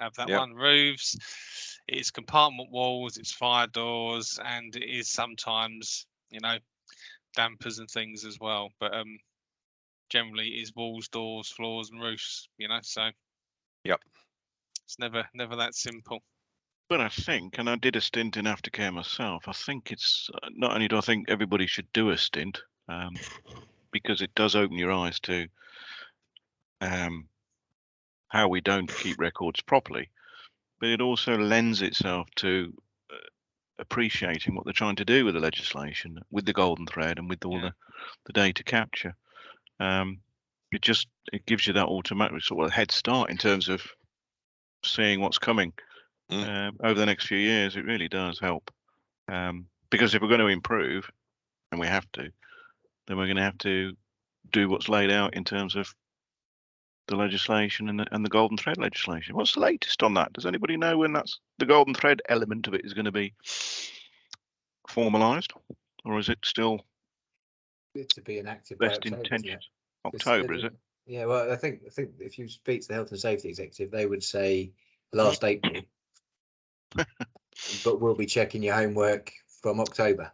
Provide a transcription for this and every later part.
have that Yep. one. Roofs, it's compartment walls, it's fire doors, and it is sometimes, dampers and things as well. But generally it is walls, doors, floors, and roofs. So Yep. it's never that simple. But I think, and I did a stint in aftercare myself, I think it's not only do I think everybody should do a stint, because it does open your eyes to how we don't keep records properly, but it also lends itself to appreciating what they're trying to do with the legislation, with the golden thread, and with all the data capture. It gives you that automatic sort of head start in terms of seeing what's coming over the next few years. It really does help, because if we're going to improve, and we have to, then we're going to have to do what's laid out in terms of the legislation and the golden thread legislation. What's the latest on that? Does anybody know when that's the golden thread element of it is going to be formalised, or is it still to be enacted best by October, intentions? October, is it? Yeah, well, I think if you speak to the health and safety executive, they would say last April, but we'll be checking your homework from October.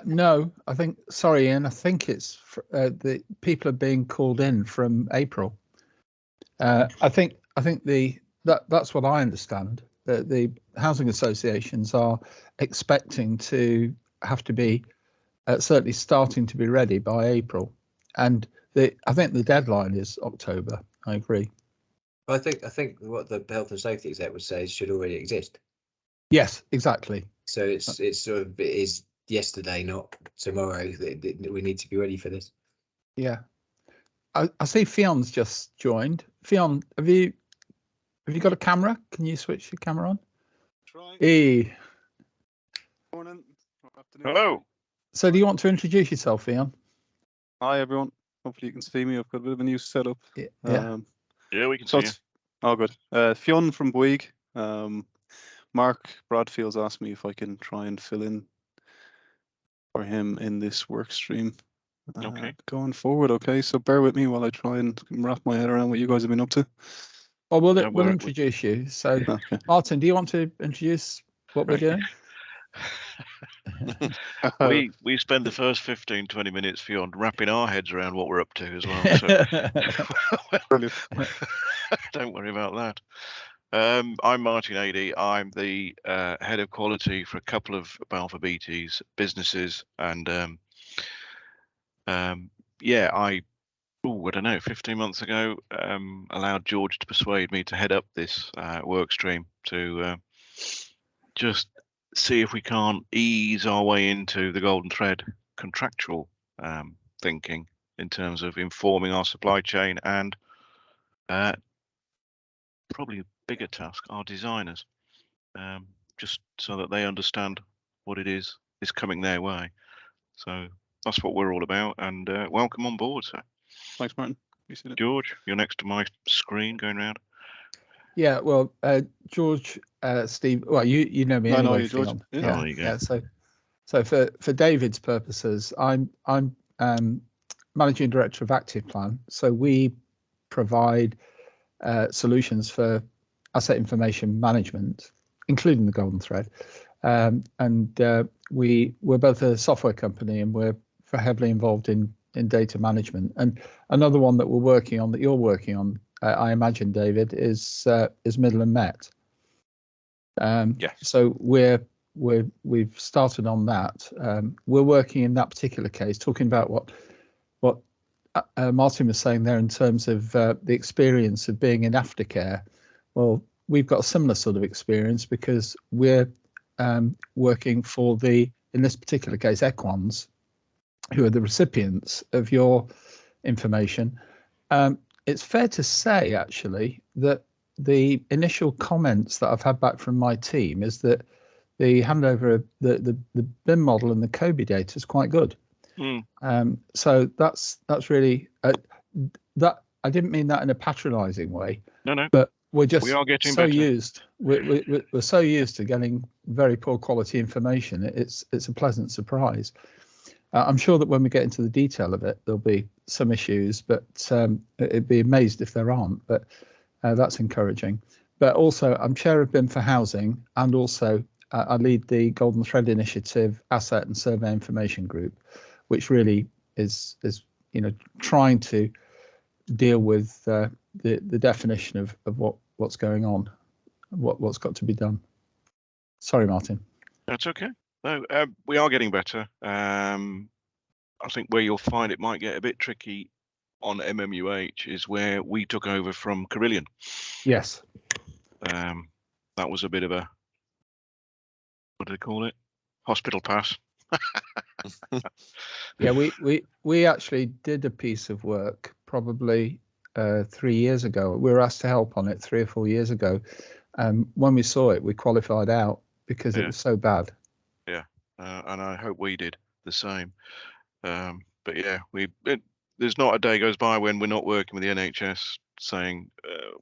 No, I think, sorry, Ian, I think it's the people are being called in from April. I think that's what I understand. That the housing associations are expecting to have to be certainly starting to be ready by April, and I think the deadline is October. I agree. I think what the health and safety exec would say should already exist. Yes, exactly. So it's sort of, it is yesterday, not tomorrow. We need to be ready for this. Yeah, I see Fion's just joined. Fion, have you got a camera? Can you switch your camera on? Try. Hey. Morning. Afternoon. Hello. So do you want to introduce yourself, Fion? Hi everyone. Hopefully you can see me. I've got a bit of a new setup. Yeah. Yeah, we can So see you. Oh, good. Fionn from Bouygues. Mark Bradfield's asked me if I can try and fill in for him in this work stream. Okay. Going forward, okay? So bear with me while I try and wrap my head around what you guys have been up to. Well, we'll we're- introduce you. So, Okay. Martin, do you want to introduce what we're doing? We spend the first 15-20 minutes beyond wrapping our heads around what we're up to as well. So Brilliant. don't worry about that. I'm Martin Adey. I'm the head of quality for a couple of Balfour Beatty's businesses, and I don't know, 15 months ago, allowed George to persuade me to head up this work stream to just see if we can't ease our way into the golden thread contractual thinking in terms of informing our supply chain and probably a bigger task, our designers, just so that they understand what it is coming their way. So that's what we're all about, and welcome on board, sir. Thanks, Martin. Appreciate it. George, you're next to my screen going round. Yeah, well, George, Steve, well, you know me I know anyway, you, George. Fion. Yeah. There you go. Yeah. So for David's purposes, I'm managing director of Active Plan. So we provide solutions for asset information management, including the golden thread. We're both a software company, and we're heavily involved in data management. And another one that we're working on, that you're working on, I imagine, David, is Midland Met. Yes. So we've started on that. We're working in that particular case, talking about what Martin was saying there in terms of the experience of being in aftercare. Well, we've got a similar sort of experience because we're working for in this particular case, Equans, who are the recipients of your information. It's fair to say, actually, that the initial comments that I've had back from my team is that the handover of the BIM model and the COBE data is quite good. So that's really that. I didn't mean that in a patronising way. No. But we're just are getting so better. used. We're so used to getting very poor quality information. It's a pleasant surprise. I'm sure that when we get into the detail of it, there'll be some issues, but it'd be amazed if there aren't. But That's encouraging. But also, I'm chair of BIM for Housing, and also I lead the Golden Thread Initiative Asset and Survey Information Group, which really is trying to deal with the definition of what's going on, what's got to be done. Sorry, Martin. That's okay. No, we are getting better. I think where you'll find it might get a bit tricky on MMUH is where we took over from Carillion. Yes. That was a bit of a, what do they call it? Hospital pass. Yeah, we actually did a piece of work probably 3 years ago. We were asked to help on it 3 or 4 years ago. When we saw it, we qualified out because it was so bad. Yeah, and I hope we did the same. But yeah, there's not a day goes by when we're not working with the NHS saying,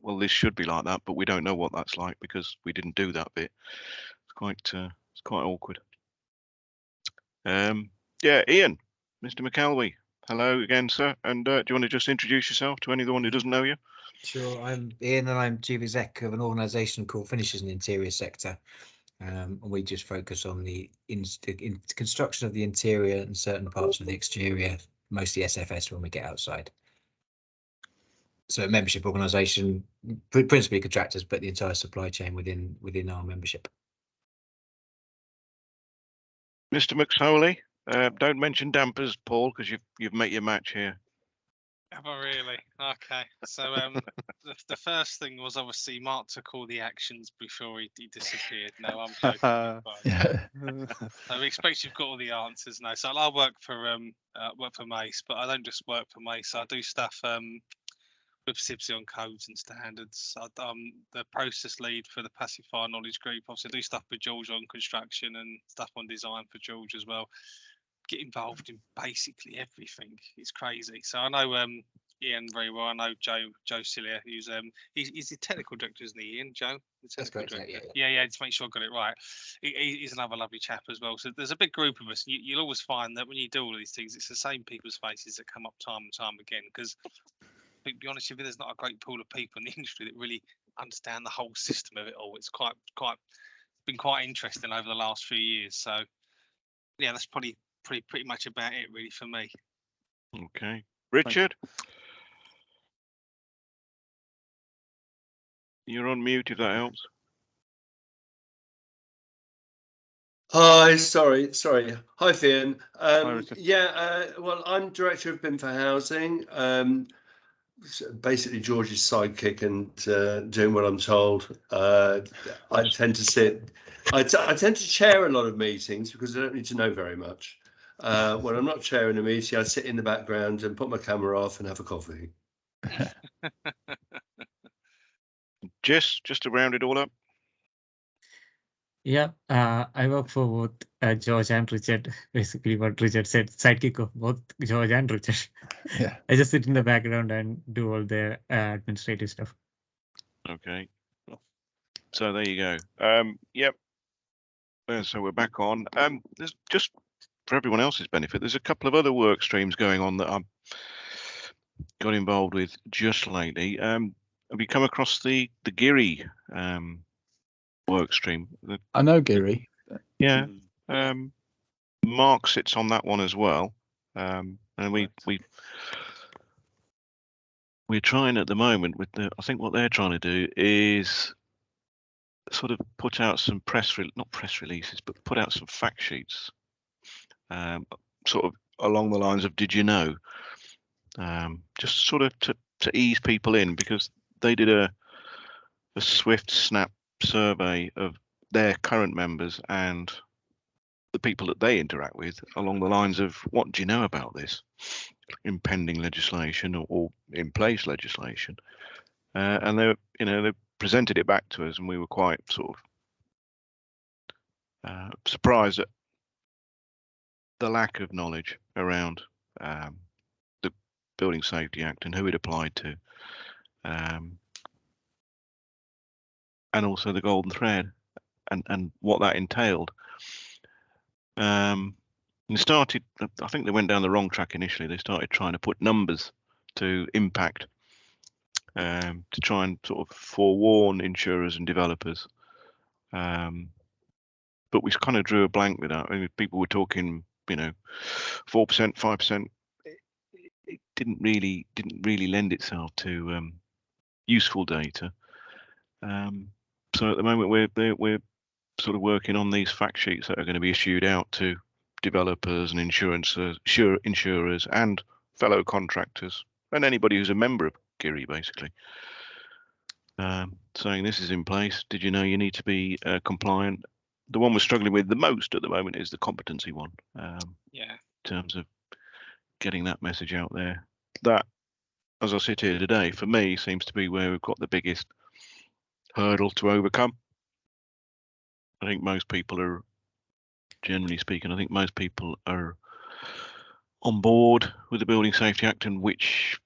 well, this should be like that, but we don't know what that's like because we didn't do that bit. It's quite awkward. Yeah, Ian, Mr. McElwee, hello again, sir. And do you want to just introduce yourself to anyone who doesn't know you? Sure, I'm Ian and I'm chief exec of an organisation called Finishes in the Interior Sector. And we just focus on the construction of the interior and certain parts of the exterior, mostly SFS when we get outside. So a membership organisation, principally contractors, but the entire supply chain within our membership. Mr. McSoley, don't mention dampers, Paul, because you've met your match here. Have I really? Okay. So the first thing was obviously Mark took all the actions before he disappeared. No, I'm joking. I expect you've got all the answers now. So I work for Mace, but I don't just work for Mace. I do stuff with SIBSI on codes and standards. I'm the process lead for the Passive Fire Knowledge Group. Obviously, I do stuff with George on construction and stuff on design for George as well. Get involved in basically everything. It's crazy. So I know Ian very well. I know Joe Cillier, who's he's the technical director, isn't he, Ian? Joe? That's correct. Yeah, to make sure I got it right. He's another lovely chap as well. So there's a big group of us. You'll always find that when you do all these things, it's the same people's faces that come up time and time again. Because to be honest with you, there's not a great pool of people in the industry that really understand the whole system of it all. It's been quite interesting over the last few years. So yeah, that's pretty much about it really for me. Okay, Richard, you're on mute if that helps. Hi, sorry. Hi, Fian. Richard. Well, I'm director of BIM for Housing. Basically George's sidekick and doing what I'm told. I tend to chair a lot of meetings because I don't need to know very much. When I'm not chairing a meeting, I sit in the background and put my camera off and have a coffee. Just to round it all up. Yeah, I work for both George and Richard. Basically, what Richard said, sidekick of both George and Richard. Yeah. I just sit in the background and do all the administrative stuff. Okay. So there you go. Yep. So we're back on. There's just for everyone else's benefit, there's a couple of other work streams going on that I've got involved with just lately. Have you come across the Geary work stream? I know Geary. Yeah. Mark sits on that one as well. And we're trying at the moment with I think what they're trying to do is sort of put out some not press releases, but put out some fact sheets, sort of along the lines of, did you know? Just sort of to ease people in, because they did a swift snap survey of their current members and the people that they interact with along the lines of, what do you know about this impending legislation or in place legislation? And they presented it back to us, and we were quite sort of surprised at the lack of knowledge around the Building Safety Act and who it applied to, and also the golden thread and what that entailed. And started, I think they went down the wrong track initially. They started trying to put numbers to impact to try and sort of forewarn insurers and developers. But we kind of drew a blank with that. I mean, people were talking, 4%, 5%. It didn't really lend itself to useful data. So at the moment we're sort of working on these fact sheets that are going to be issued out to developers and insurers and fellow contractors and anybody who's a member of GIRI, basically, saying this is in place. Did you know you need to be compliant? The one we're struggling with the most at the moment is the competency one. Yeah. In terms of getting that message out there. That, as I sit here today, for me seems to be where we've got the biggest hurdle to overcome. I think most people are, generally speaking, I think most people are on board with the Building Safety Act and which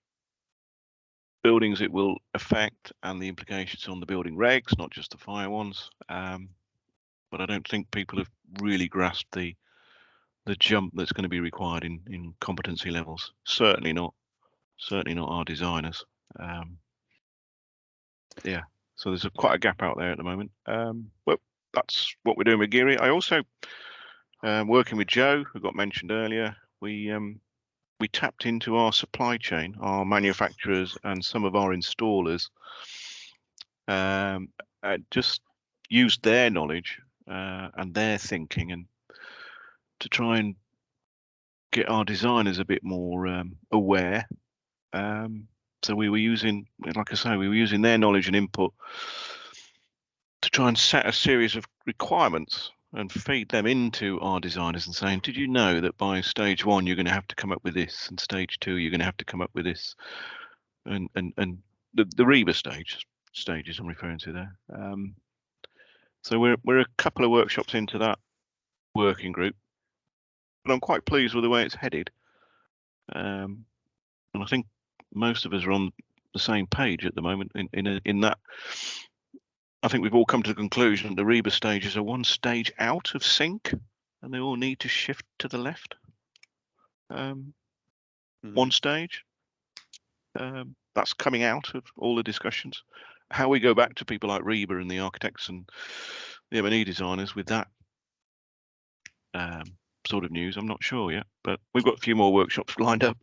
buildings it will affect and the implications on the building regs, not just the fire ones. But I don't think people have really grasped the jump that's going to be required in competency levels. Certainly not our designers. Yeah, so there's quite a gap out there at the moment. But that's what we're doing with GIRI. I also, working with Joe, who got mentioned earlier, we tapped into our supply chain, our manufacturers and some of our installers, just used their knowledge and their thinking and to try and get our designers a bit more aware. So we were using, like I say, we were using their knowledge and input to try and set a series of requirements and feed them into our designers and saying, did you know that by stage 1 you're going to have to come up with this, and stage 2 you're going to have to come up with this, and the REBA stages I'm referring to there. So we're a couple of workshops into that working group, but I'm quite pleased with the way it's headed. And I think most of us are on the same page at the moment in that. I think we've all come to the conclusion that the REBA stages are one stage out of sync and they all need to shift to the left. One stage. That's coming out of all the discussions. How we go back to people like REBA and the architects and the M&E designers with that sort of news, I'm not sure yet, but we've got a few more workshops lined up.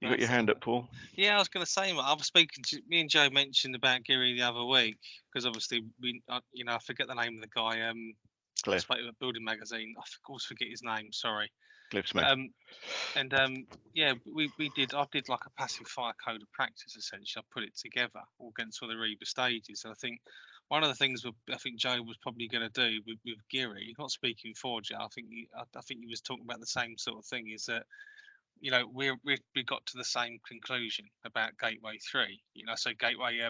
You got your hand up, Paul? Yeah, I was going to say, I was speaking to me and Joe mentioned about GIRI the other week because obviously I forget the name of the guy. Cliff. Spoke about Building Magazine. I always forget his name. Sorry. Cliff Smith. Yeah, I did like a passive fire code of practice essentially. I put it together all against all the REBA stages, and I think one of the things I think Joe was probably going to do with GIRI, not speaking for Joe, I think he was talking about the same sort of thing. Is that we got to the same conclusion about Gateway 3. So Gateway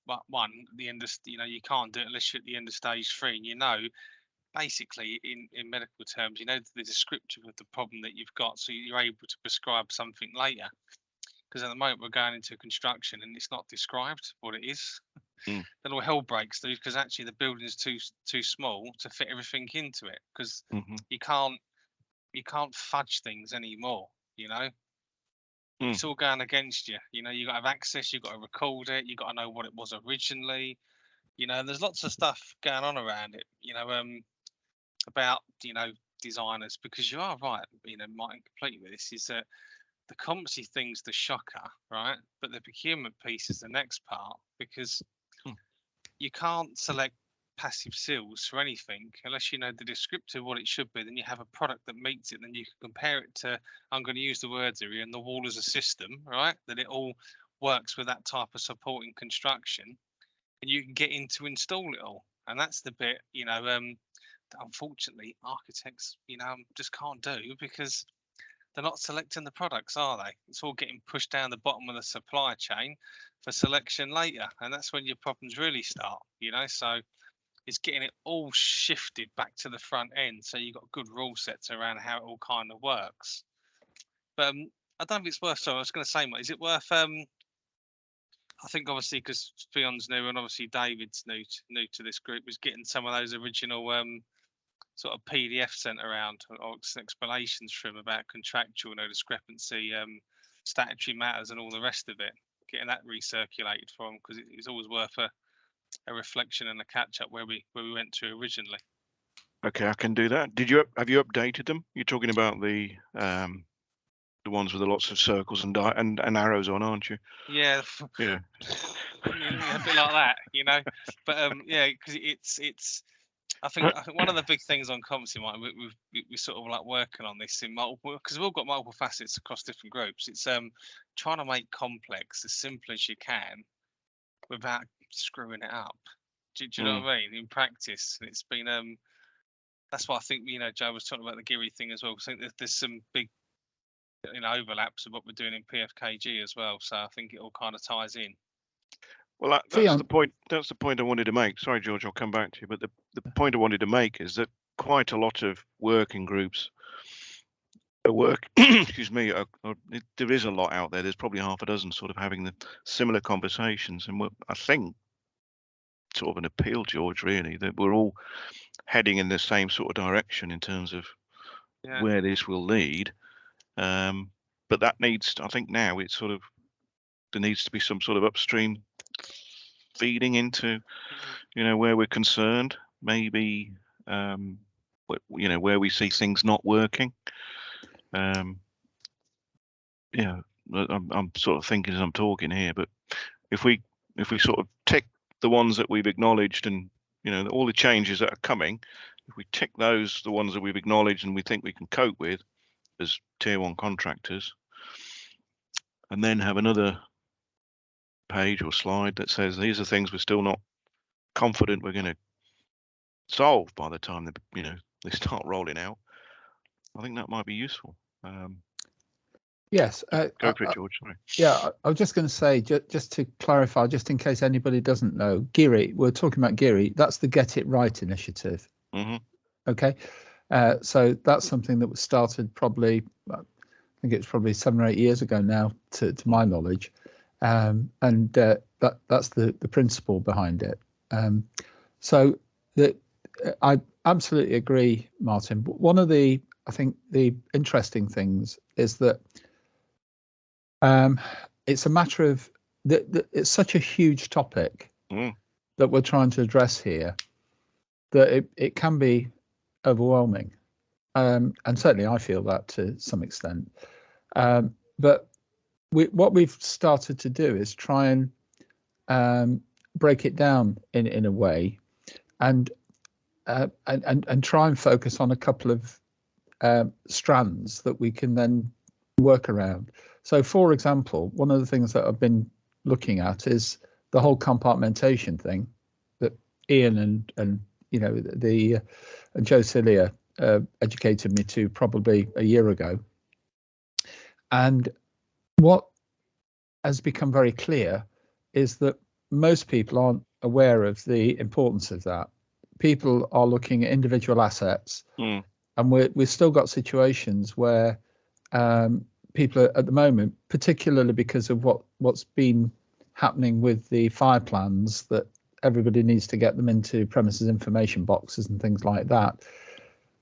1, the end of you can't do it unless you're at the end of stage 3, and basically in medical terms, the descriptive of the problem that you've got, so you're able to prescribe something later. Because at the moment we're going into construction and it's not described what it is. Then all hell breaks loose because actually the building is too small to fit everything into it. Because you can't fudge things anymore. It's all going against you. You got to have access. You got to record it. You got to know what it was originally. There's lots of stuff going on around it. About designers, because you are right. Martin, completely with this is that the competency thing's the shocker, right? But the procurement piece is the next part, because you can't select passive seals for anything unless you know the descriptor what it should be. Then you have a product that meets it. Then you can compare it to, I'm going to use the words here, and the wall as a system, right? That it all works with that type of supporting construction, and you can get in to install it all. And that's the bit, unfortunately architects just can't do, because they're not selecting the products, are they? It's all getting pushed down the bottom of the supply chain for selection later, and that's when your problems really start. So it's getting it all shifted back to the front end, so you've got good rule sets around how it all kind of works. But I don't think it's worth. So I was going to say, is it worth I think obviously because Fion's new and obviously David's new to this group, was getting some of those original sort of PDF sent around, or explanations from about contractual, no discrepancy, statutory matters, and all the rest of it. getting that recirculated for them, because it's always worth a reflection and a catch up where we went to originally. Okay, I can do that. Have you updated them? You're talking about the ones with the lots of circles and arrows on, aren't you? Yeah. Yeah. A bit like that, you know. But yeah, because it's. I think one of the big things on competency, Mike, we're sort of like working on this in multiple, because we've all got multiple facets across different groups. It's trying to make complex as simple as you can without screwing it up. Do you know what I mean? In practice, and it's been that's why I think, you know, Joe was talking about the Geary thing as well. I think there's some big, you know, overlaps with what we're doing in PFKG as well. So I think it all kind of ties in. Well, that's the point. That's the point I wanted to make. Sorry, George, I'll come back to you. But the point I wanted to make is that quite a lot of working groups excuse me, there is a lot out there. There's probably half a dozen sort of having the similar conversations, and I think sort of an appeal, George, really, that we're all heading in the same sort of direction in terms of where this will lead. But that needs, I think now it's sort of, there needs to be some sort of upstream feeding into, you know, where we're concerned, maybe, you know, where we see things not working. Yeah, I'm sort of thinking as I'm talking here, but if we sort of tick the ones that we've acknowledged, and you know, all the changes that are coming, if we tick those, the ones that we've acknowledged and we think we can cope with as tier 1 contractors, and then have another page or slide that says these are things we're still not confident we're going to solve by the time they start rolling out, I think that might be useful. Yes. Go for it, George. Sorry. Yeah, I was just going to say, just to clarify, just in case anybody doesn't know, Geary, we're talking about Geary, that's the Get It Right initiative. Okay, so that's something that was started probably, I think it's probably 7 or 8 years ago now, to my knowledge, and that's the principle behind it. So I absolutely agree, Martin. But one of the, I think, the interesting things is that it's a matter of it's such a huge topic that we're trying to address here that it can be overwhelming, and certainly I feel that to some extent. But what we've started to do is try and break it down in a way, and try and focus on a couple of strands that we can then work around. So, for example, one of the things that I've been looking at is the whole compartmentation thing that Ian and you know and Joe Cilia educated me to probably a year ago. And what has become very clear is that most people aren't aware of the importance of that. People are looking at individual assets, and we've still got situations where people are, at the moment, particularly because of what's been happening with the fire plans, that everybody needs to get them into premises information boxes and things like that.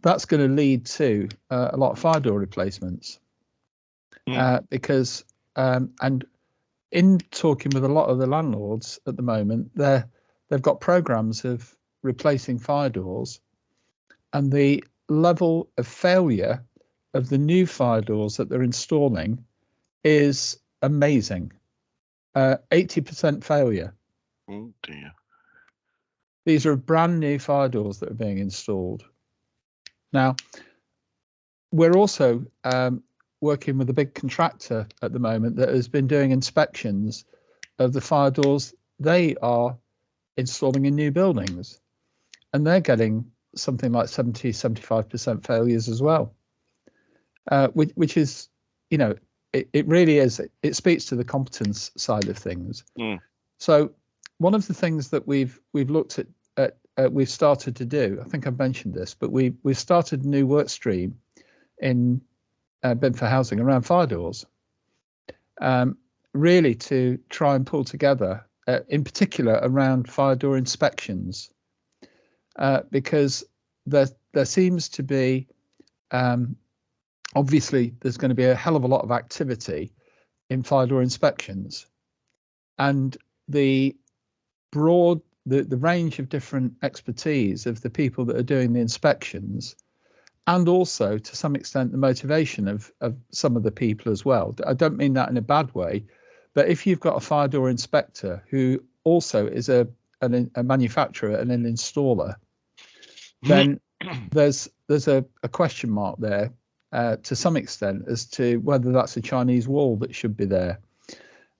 That's going to lead to a lot of fire door replacements, because and in talking with a lot of the landlords at the moment, they've got programs of replacing fire doors, and the level of failure of the new fire doors that they're installing is amazing. 80% failure. Oh dear. These are brand new fire doors that are being installed. Now, we're also working with a big contractor at the moment that has been doing inspections of the fire doors they are installing in new buildings, and they're getting something like 70-75% failures as well, which is, you know, it really is, it speaks to the competence side of things. So one of the things that we've looked at we've started to do, I think I've mentioned this, but we've started a new work stream in Bedford Housing around fire doors, really to try and pull together, in particular around fire door inspections, because there seems to be, obviously there's going to be a hell of a lot of activity in fire door inspections, and the broad, the range of different expertise of the people that are doing the inspections, and also to some extent the motivation of some of the people as well. I don't mean that in a bad way, but if you've got a fire door inspector who also is a manufacturer and an installer, then there's a question mark there to some extent as to whether that's a Chinese wall that should be there.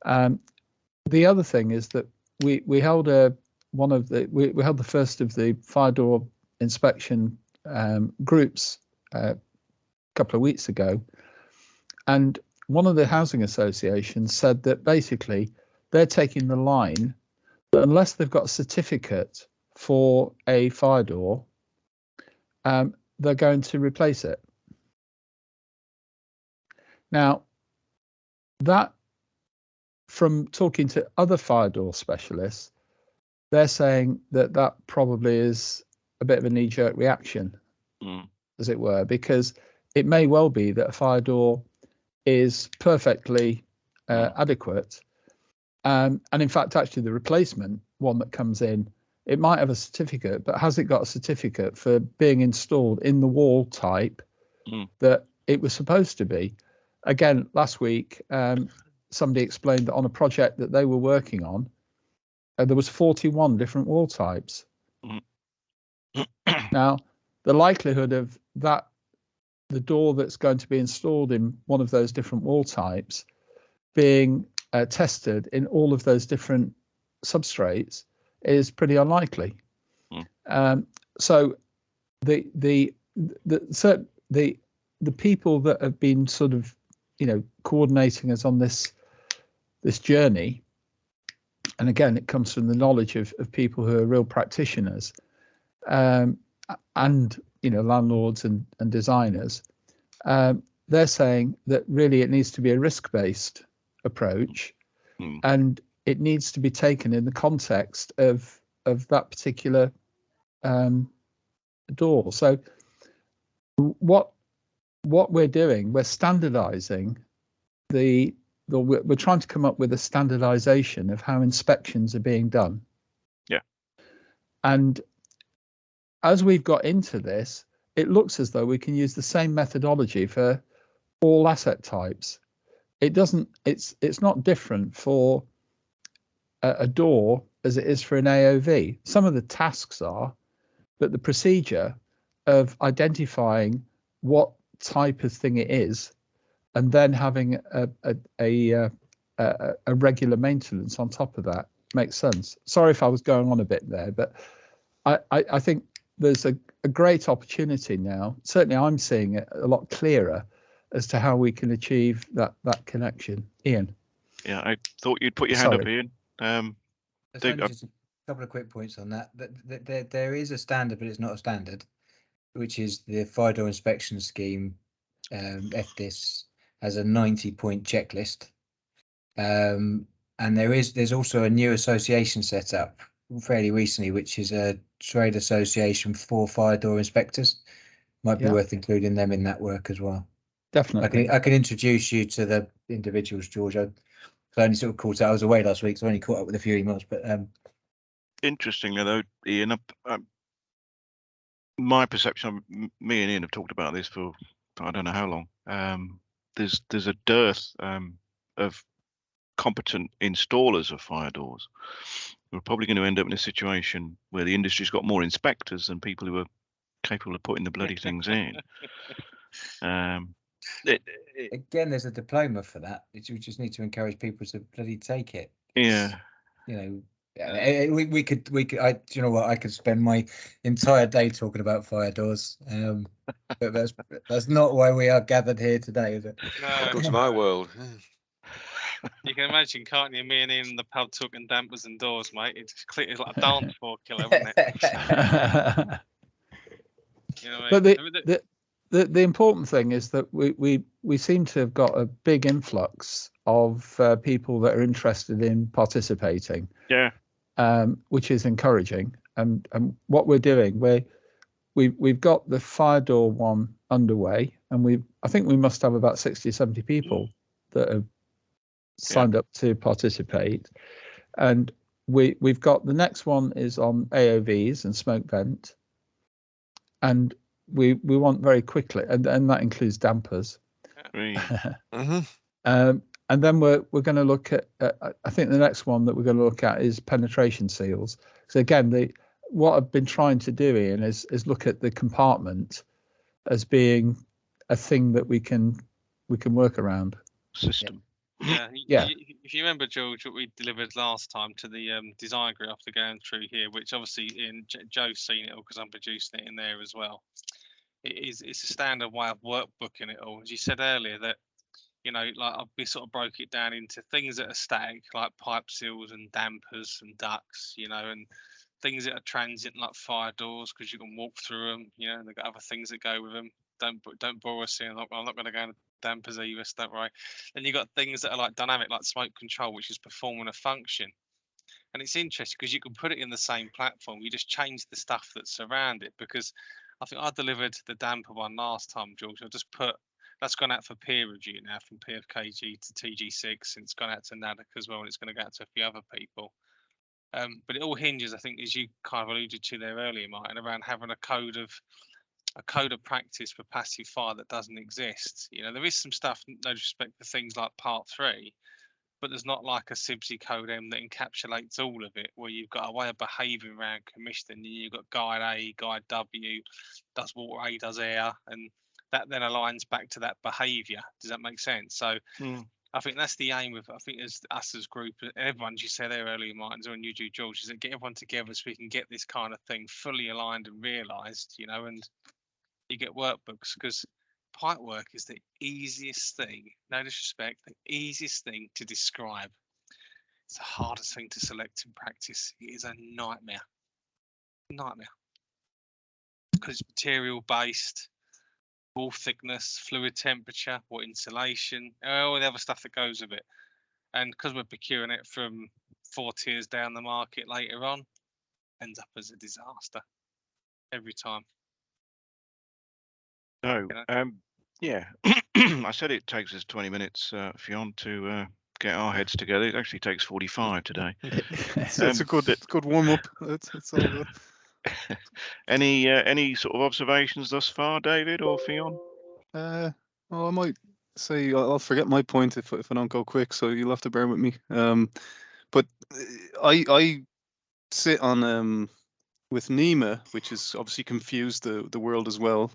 The other thing is that we held we held the first of the fire door inspection groups a couple of weeks ago, and one of the housing associations said that basically they're taking the line that unless they've got a certificate for a fire door, they're going to replace it. Now, that, from talking to other fire door specialists, they're saying that that probably is a bit of a knee-jerk reaction, as it were, because it may well be that a fire door is perfectly adequate, and in fact, actually, the replacement one that comes in, it might have a certificate, but has it got a certificate for being installed in the wall type that it was supposed to be? Again, last week, somebody explained that on a project that they were working on, there was 41 different wall types. Now, the likelihood of that, the door that's going to be installed in one of those different wall types being tested in all of those different substrates is pretty unlikely. So the people that have been sort of, you know, coordinating us on this journey, and again, it comes from the knowledge of people who are real practitioners, and you know, landlords and designers. They're saying that really it needs to be a risk-based approach, and it needs to be taken in the context of that particular door. So what we're doing, we're standardizing we're trying to come up with a standardization of how inspections are being done. Yeah. And as we've got into this, it looks as though we can use the same methodology for all asset types. It's not different for a door as it is for an AOV. Some of the tasks are, but the procedure of identifying what type of thing it is, and then having a regular maintenance on top of that makes sense. Sorry if I was going on a bit there, but I think there's a great opportunity now. Certainly, I'm seeing it a lot clearer as to how we can achieve that connection. Ian. Yeah, I thought you'd put your hand up, Ian. Just a couple of quick points on that. There is a standard, but it's not a standard, which is the fire door inspection scheme. FDIS has a 90-point checklist, and there's also a new association set up fairly recently, which is a trade association for fire door inspectors. Might be worth including them in that work as well. Definitely. I can introduce you to the individuals, George. I only sort of caught out. I was away last week, so I only caught up with a few emails. But interestingly, though, Ian, my perception, me and Ian have talked about this for I don't know how long. There's a dearth of competent installers of fire doors. We're probably going to end up in a situation where the industry's got more inspectors than people who are capable of putting the bloody things in. Again, there's a diploma for that. You just need to encourage people to bloody take it. Yeah. You know, we could. Do you know what? I could spend my entire day talking about fire doors. But that's not why we are gathered here today, is it? No. Welcome to my world. You can imagine, can't you? Me and Ian in the pub talking dampers and doors, mate. It's like a dance floor killer, isn't it? You know what I mean? But the important thing is that we seem to have got a big influx of people that are interested in participating. Yeah. Which is encouraging. And what we're doing, we've got the fire door one underway, and I think we must have about 60 or 70 people that have signed up to participate, and we've got the next one is on AOVs and smoke vent, and we want very quickly, and that includes dampers. And then we're going to look at I think the next one that we're going to look at is penetration seals. So again, what I've been trying to do, Ian, is look at the compartment as being a thing that we can work around. System. Yeah. If you remember, George, what we delivered last time to the design group after going through here, which obviously Joe's seen it all because I'm producing it in there as well. It's a standard way of workbooking it all. As you said earlier, that we sort of broke it down into things that are static, like pipe seals and dampers and ducts, and things that are transient, like fire doors, because you can walk through them. And they've got other things that go with them. Don't bore us here. I'm not going to go into dampers either, so don't worry. Then you got things that are like dynamic, like smoke control, which is performing a function. And it's interesting because you can put it in the same platform. You just change the stuff that's around it. Because I think I delivered the damper one last time, George. I just put that's gone out for peer review now from PFKG to TG6, and it's gone out to NADAC as well, and it's going to go out to a few other people. But it all hinges, I think, as you kind of alluded to there earlier, Martin, around having a code of practice for passive fire that doesn't exist. There is some stuff, no disrespect for things like Part 3, but there's not like a CIBSI code M that encapsulates all of it, where you've got a way of behaving around commissioning. You've got guide A, guide W, does water A, does air, and that then aligns back to that behaviour. Does that make sense? So I think that's the aim of, I think, as us as group, and everyone, as you said there earlier, Martin, and you do, George, is to get everyone together so we can get this kind of thing fully aligned and realised, and you get workbooks, because pipe work is the easiest thing, no disrespect, the easiest thing to describe. It's the hardest thing to select in practice. It is a nightmare. Because it's material based, wall thickness, fluid temperature, what insulation, all the other stuff that goes with it. And because we're procuring it from 4 tiers down the market later on, ends up as a disaster every time. So, yeah, I said it takes us 20 minutes, Fionn, to get our heads together. It actually takes 45 today. It's a good warm up. It's all good. Any sort of observations thus far, David or Fionn? I might say I'll forget my point if I don't go quick, so you'll have to bear with me. But I sit on with NEMA, which has obviously confused the world as well.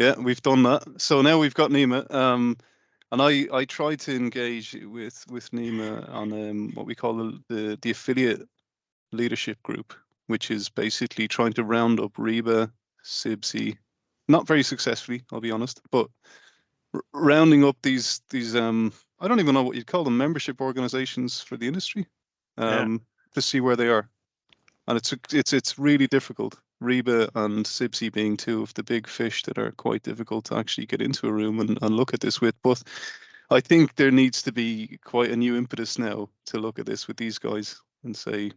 We've done that. So now we've got NEMA. And I tried to engage with NEMA on what we call the affiliate leadership group, which is basically trying to round up REBA, CIBSI, not very successfully, I'll be honest, but rounding up these I don't even know what you'd call them, membership organizations for the industry, to see where they are. And it's really difficult. REBA and CIBSI being two of the big fish that are quite difficult to actually get into a room and look at this with. But I think there needs to be quite a new impetus now to look at this with these guys and say,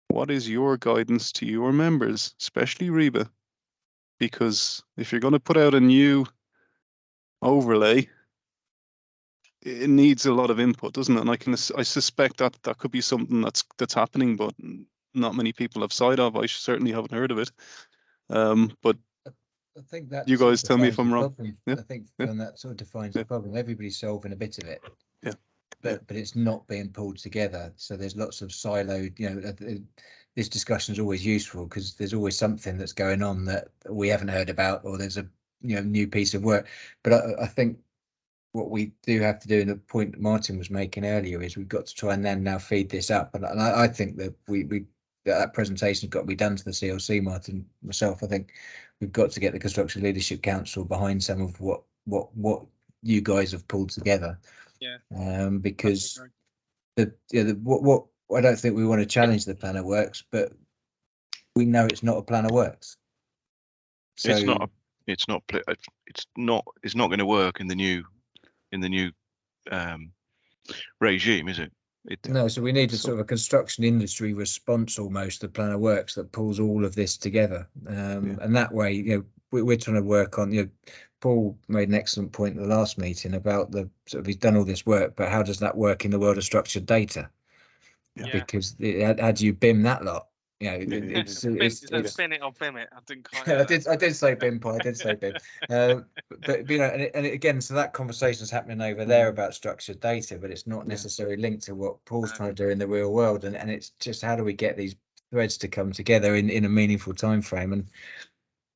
what is your guidance to your members, especially REBA? Because if you're going to put out a new overlay, it needs a lot of input, doesn't it? And I suspect that could be something that's happening, but not many people have sight of. I certainly haven't heard of it. But I think that you guys tell me if I'm wrong. Yeah. I think that sort of defines the problem. Everybody's solving a bit of it. Yeah. But it's not being pulled together. So there's lots of siloed. This discussion is always useful because there's always something that's going on that we haven't heard about, or there's a new piece of work. But I think what we do have to do, and the point that Martin was making earlier, is we've got to try and then now feed this up. And I think that that presentation's got to be done to the CLC, Martin, myself. I think we've got to get the Construction Leadership Council behind some of what you guys have pulled together. Yeah. Because what I don't think we want to challenge the plan of works, but we know it's not a plan of works. So it's not going to work in the new regime, is it? No, so we need a sort of a construction industry response almost to plan of works that pulls all of this together. And that way, we're trying to work on, Paul made an excellent point at the last meeting about the sort of he's done all this work, but how does that work in the world of structured data? Yeah. Because how do you BIM that lot? You know, Yeah. it's Is that bin it or BIM it? I didn't quite. I did say BIM, Paul. I did say BIM. But you know, and again, so that conversation's happening over there about structured data, but it's not necessarily linked to what Paul's trying to do in the real world. And it's just how do we get these threads to come together in a meaningful time frame?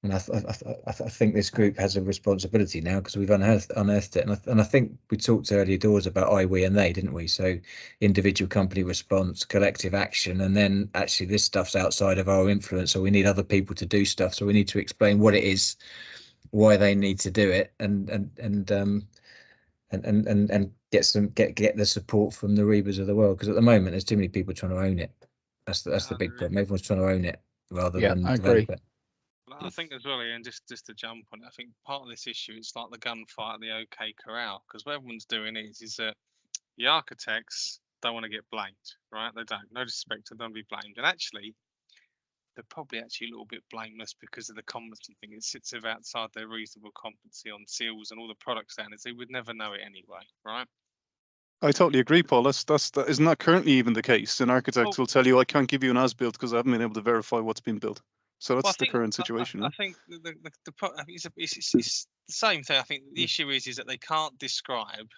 And I think this group has a responsibility now because we've unearthed it. And I think we talked earlier doors about I, we, and they, didn't we? So individual company response, collective action, and then actually this stuff's outside of our influence. So we need other people to do stuff. So we need to explain what it is, why they need to do it, and get the support from the Rebas of the world. Because at the moment there's too many people trying to own it. That's the big problem. Everyone's trying to own it rather than I develop agree. it. I think as well, Ian, just to jump on it, I think part of this issue is like the gunfight at the OK Corral, because what everyone's doing is that the architects don't want to get blamed, right? They don't. No disrespect to them, be blamed. And actually, they're probably actually a little bit blameless because of the competency thing. It sits outside their reasonable competency on seals and all the product standards. They would never know it anyway, right? I totally agree, Paul. Isn't that currently even the case? And architects will tell you, I can't give you an as-built because I haven't been able to verify what's been built. So that's the current situation. I think it's the same thing. I think the issue is that they can't describe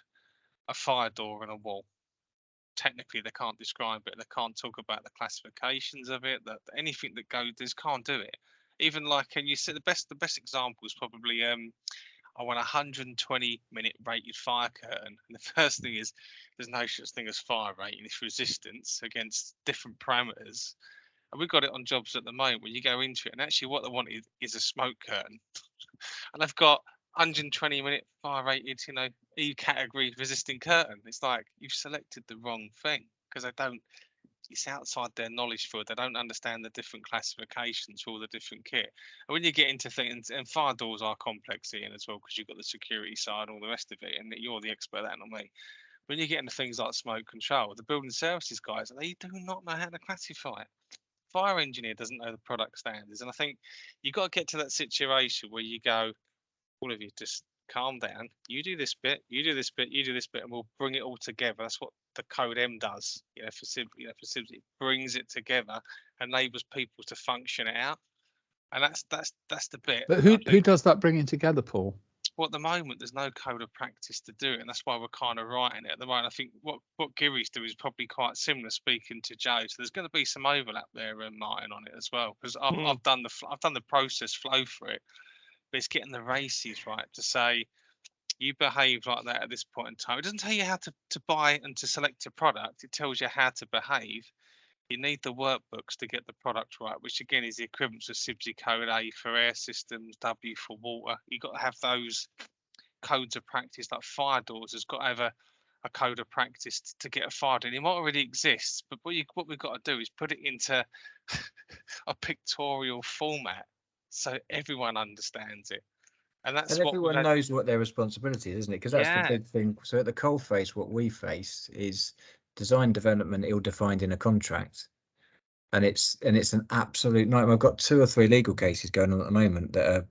a fire door and a wall. Technically, they can't describe it. They can't talk about the classifications of it. That anything that goes, they just can't do it. Even like, and you see the best example is probably I want a 120-minute rated fire curtain. And the first thing is there's no such thing as fire rating. It's resistance against different parameters. And we've got it on jobs at the moment where you go into it and actually what they want is a smoke curtain. And they've got 120-minute fire rated, E category resisting curtain. It's like you've selected the wrong thing because it's outside their knowledge field. They don't understand the different classifications for all the different kit. And when you get into things, and fire doors are complex, Ian, as well, because you've got the security side and all the rest of it, and you're the expert at that, not me. When you get into things like smoke control, the building services guys, they do not know how to classify it. Fire engineer doesn't know the product standards. And I think you've got to get to that situation where you go, all of you just calm down. You do this bit, you do this bit, you do this bit, and we'll bring it all together. That's what the Code M does. For simply, it brings it together, enables people to function it out. And that's the bit. But who does that bringing together, Paul? Well, at the moment, there's no code of practice to do it, and that's why we're kind of writing it at the moment. I think what Giri's do is probably quite similar, speaking to Joe. So there's going to be some overlap there, Martin, on it as well, because I've done the process flow for it, but it's getting the races right to say you behave like that at this point in time. It doesn't tell you how to buy and to select a product. It tells you how to behave. You need the workbooks to get the product right, which again is the equivalent of SIBSI code A for air systems, W for water. You've got to have those codes of practice, like fire doors has got to have a code of practice to get a fire door. It might already exist, but what we've got to do is put it into a pictorial format so everyone understands it. And that's and what everyone knows what their responsibility is, isn't it? Because that's the big thing. So at the coalface, what we face is design development ill-defined in a contract, and it's an absolute nightmare. I've got 2 or 3 legal cases going on at the moment that are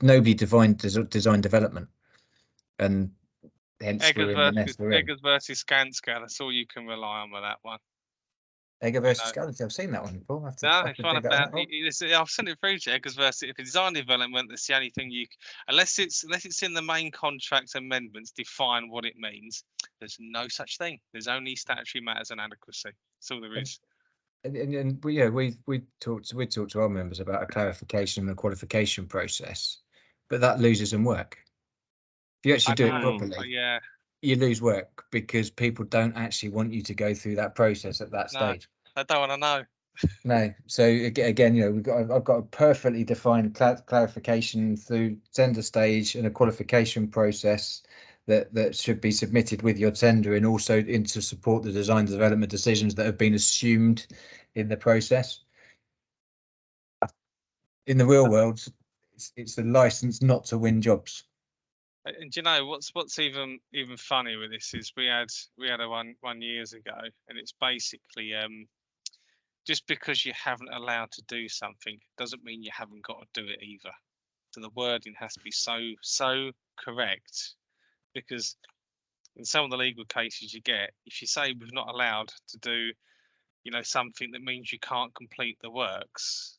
nobody defined design development, and hence we're in the mess we're in. Eggers versus Skanska. That's all you can rely on with that one. Eggers versus Skanska. I've seen that one before. I've sent it through to Eggers versus. If it's design development, that's the only thing unless it's in the main contract amendments, define what it means. There's no such thing. There's only statutory matters and adequacy. That's all there is. And we talked to our members about a clarification and a qualification process, but that loses them work. If you actually do it properly, you lose work because people don't actually want you to go through that process at that stage. I don't want to know. No. So again, I've got a perfectly defined clarification through tender stage and a qualification process that should be submitted with your tender, and also to support the design development decisions that have been assumed in the process. In the real world, it's a license not to win jobs. And do you know what's even funny with this is we had a one years ago, and it's basically just because you haven't allowed to do something doesn't mean you haven't got to do it either. So the wording has to be so correct, because in some of the legal cases you get, if you say we're not allowed to do, something that means you can't complete the works,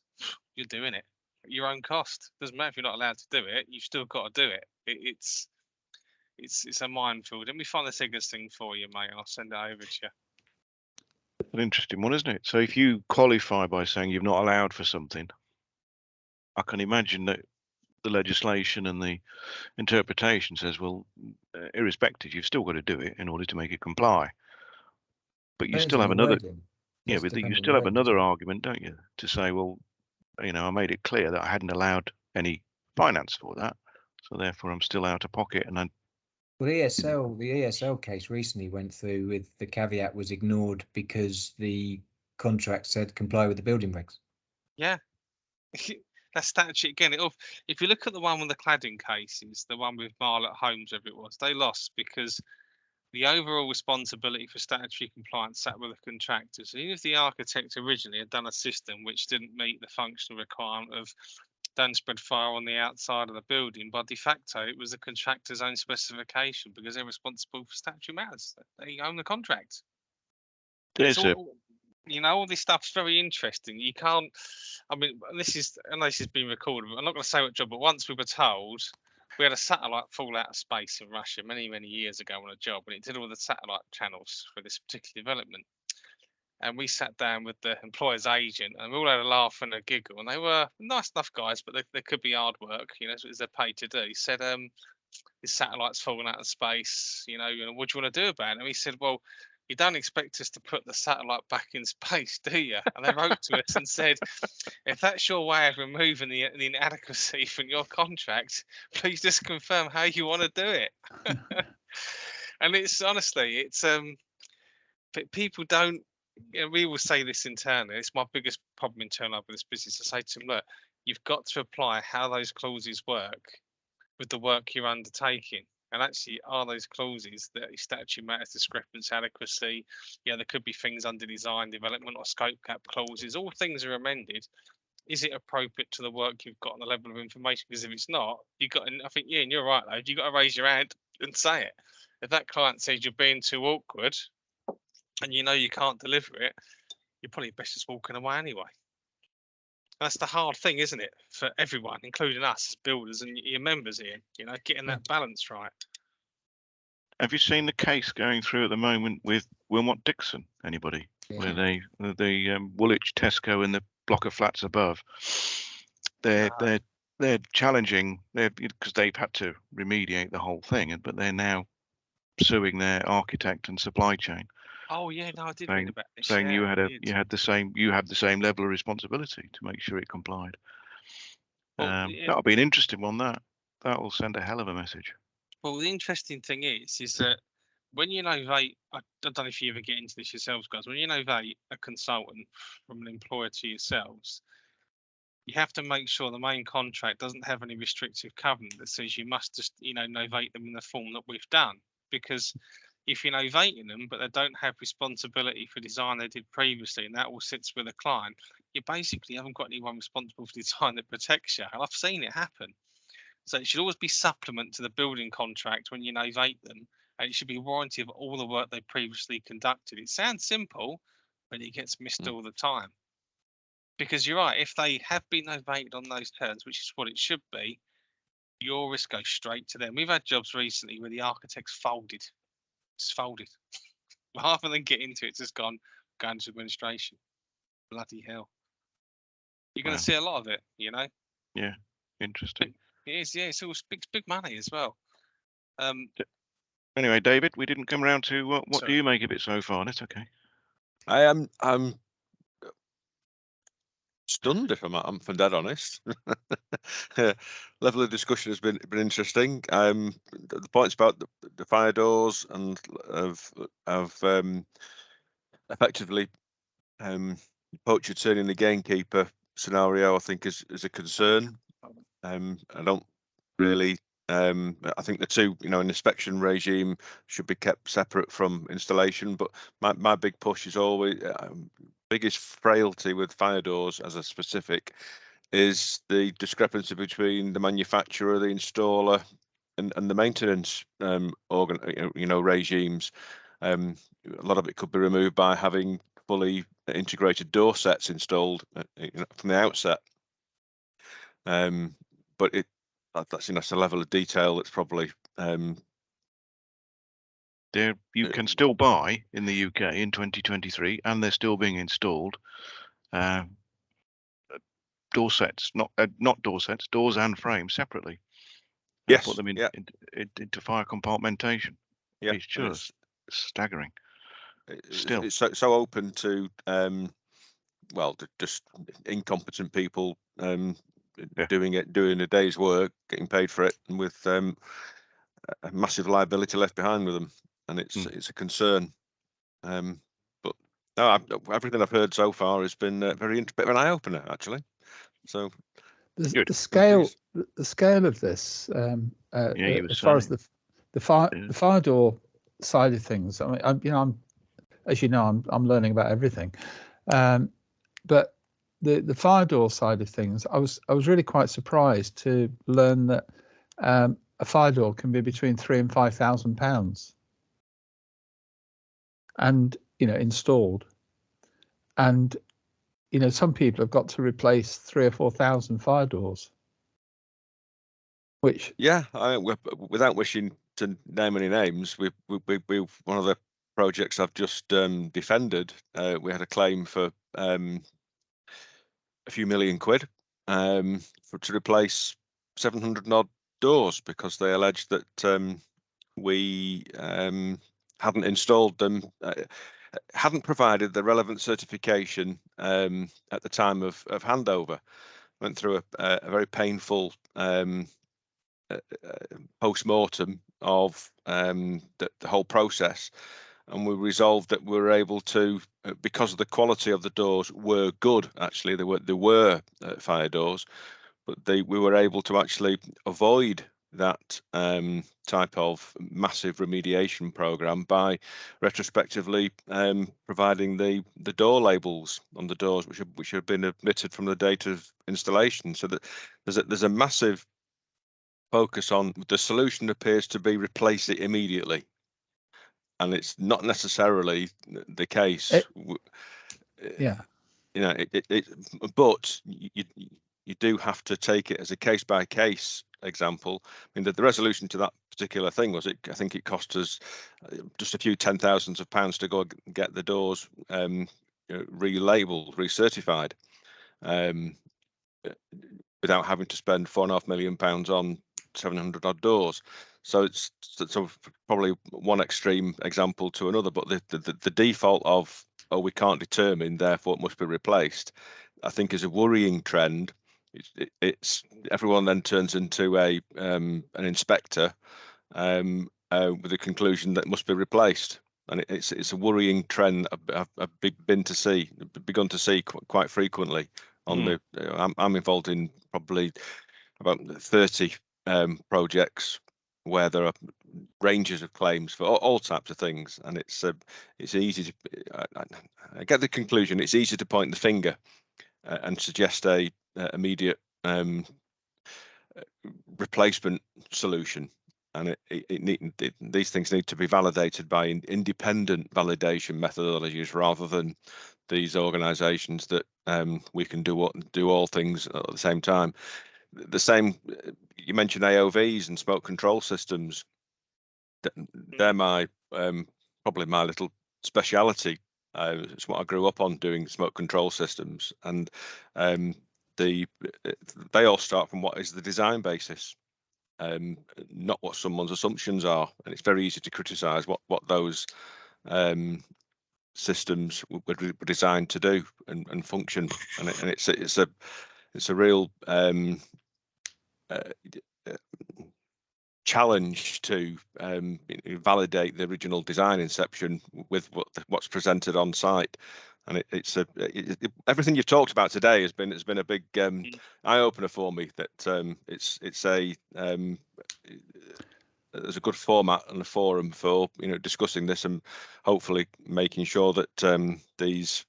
you're doing it at your own cost. Doesn't matter if you're not allowed to do it, you've still got to do it. It's a minefield. Let me find the Siggers thing for you, mate, and I'll send it over to you. An interesting one, isn't it? So if you qualify by saying you're not allowed for something, I can imagine that the legislation and the interpretation says, well, irrespective, you've still got to do it in order to make it comply. But you still have another, yeah, but you still have another argument, don't you, to say, well, I made it clear that I hadn't allowed any finance for that, so therefore I'm still out of pocket. And Well, the ESL case recently went through with the caveat was ignored because the contract said comply with the building regs. Yeah. That statute again. If you look at the one with the cladding cases, the one with Marlett Homes, whatever it was, they lost because the overall responsibility for statutory compliance sat with the contractors. Even if the architect originally had done a system which didn't meet the functional requirement of don't spread fire on the outside of the building, by de facto it was the contractor's own specification because they're responsible for statutory matters. They own the contract. All this stuff's very interesting. You can't. I mean, this is being recorded. I'm not going to say what job, but once we were told we had a satellite fall out of space in Russia many years ago on a job, and it did all the satellite channels for this particular development. And we sat down with the employer's agent, and we all had a laugh and a giggle. And they were nice enough guys, but they could be hard work. As they're paid to do. He said, "This satellite's fallen out of space. What do you want to do about it?" And we said, "Well, you don't expect us to put the satellite back in space, do you?" And they wrote to us and said, "If that's your way of removing the inadequacy from your contract, please just confirm how you want to do it." And it's honestly, but people don't. We will say this internally. It's my biggest problem internally with this business. I say to them, look, you've got to apply how those clauses work with the work you're undertaking. And actually, are those clauses that statute matters, discrepancy, adequacy? There could be things under design, development, or scope gap clauses. All things are amended. Is it appropriate to the work you've got on the level of information? Because if it's not, you've got. And I think, and you're right, though. You've got to raise your hand and say it. If that client says you're being too awkward, and you can't deliver it, you're probably best just walking away anyway. That's the hard thing, isn't it, for everyone, including us as builders and your members here, getting that balance right. Have you seen the case going through at the moment with Wilmot Dixon? Anybody? Yeah. Where the Woolwich, Tesco, and the block of flats above, they're challenging because they've had to remediate the whole thing, but they're now suing their architect and supply chain. Oh yeah, no, I did read about this. Saying you had the same level of responsibility to make sure it complied. Well, that'll be an interesting one. That will send a hell of a message. Well, the interesting thing is that when you novate, I don't know if you ever get into this yourselves, guys. When you novate a consultant from an employer to yourselves, you have to make sure the main contract doesn't have any restrictive covenant that says you must just, novate them in the form that we've done. Because if you're novating them, but they don't have responsibility for design they did previously, and that all sits with a client, you basically haven't got anyone responsible for design that protects you. And I've seen it happen. So it should always be supplement to the building contract when you novate them, and it should be warranty of all the work they previously conducted. It sounds simple, but it gets missed all the time. Because you're right, if they have been novated on those terms, which is what it should be, your risk goes straight to them. We've had jobs recently where the architects folded. Just folded. Rather than get into it, it's just going to administration. Bloody hell. You're going to see a lot of it, Yeah, interesting. It is, yeah. It's all big money as well. Anyway, David, we didn't come around to what do you make of it so far? That's okay. I'm stunned, if I'm dead honest. Level of discussion has been interesting. The points about the fire doors and of effectively poacher turning the gamekeeper scenario, I think is a concern. I don't really. I think the two, an inspection regime should be kept separate from installation. But my big push is always biggest frailty with fire doors as a specific is the discrepancy between the manufacturer, the installer, and the maintenance regimes. A lot of it could be removed by having fully integrated door sets installed from the outset. But that's it's a level of detail that's probably you can still buy in the UK in 2023, and they're still being installed. Door sets, not door sets, doors and frames separately. Yes, put them into fire compartmentation. Yeah, it's just staggering. Still, it's so open to just incompetent people doing a day's work, getting paid for it, and with a massive liability left behind with them, and it's a concern. But no, everything I've heard so far has been bit of an eye opener, actually. So the scale of this, as far as the fire door side of things. I mean, I'm learning about everything, but the fire door side of things, I was really quite surprised to learn that a fire door can be between £3,000 and £5,000, and installed, and some people have got to replace 3,000 or 4,000 fire doors. Which without wishing to name any names, we one of the projects I've just defended, we had a claim for a few £million to replace 700 odd doors because they alleged that we hadn't installed them, hadn't provided the relevant certification at the time of handover. Went through a very painful post-mortem of the whole process, and we resolved that we were able to, because of the quality of the doors were good, actually they were fire doors, but we were able to actually avoid that type of massive remediation program by retrospectively providing the door labels on the doors which have been omitted from the date of installation, so that there's a massive focus on the solution appears to be replace it immediately, and it's not necessarily the case. But you do have to take it as a case by case example. I mean, the resolution to that particular thing was I think it cost us just a few £10,000s of pounds to go get the doors relabeled, recertified, without having to spend £4.5 million on 700 odd doors. So it's probably one extreme example to another, but the default of we can't determine, therefore it must be replaced, I think is a worrying trend. It's everyone then turns into an inspector with the conclusion that it must be replaced, and it's a worrying trend I've begun to see quite frequently. I'm involved in probably about 30 projects where there are ranges of claims for all types of things, and it's easy to I get the conclusion it's easy to point the finger and suggest a immediate replacement solution, and these things need to be validated by independent validation methodologies rather than these organizations that we can do all things at the same time. The same, you mentioned AOVs and smoke control systems. They're my probably my little speciality. It's what I grew up on, doing smoke control systems, and they all start from what is the design basis, not what someone's assumptions are, and it's very easy to criticize what those systems were designed to do and function, and it's a real challenge to validate the original design inception with what's presented on site. And everything you've talked about today has been a big eye opener for me. That there's a good format and a forum for discussing this and hopefully making sure that these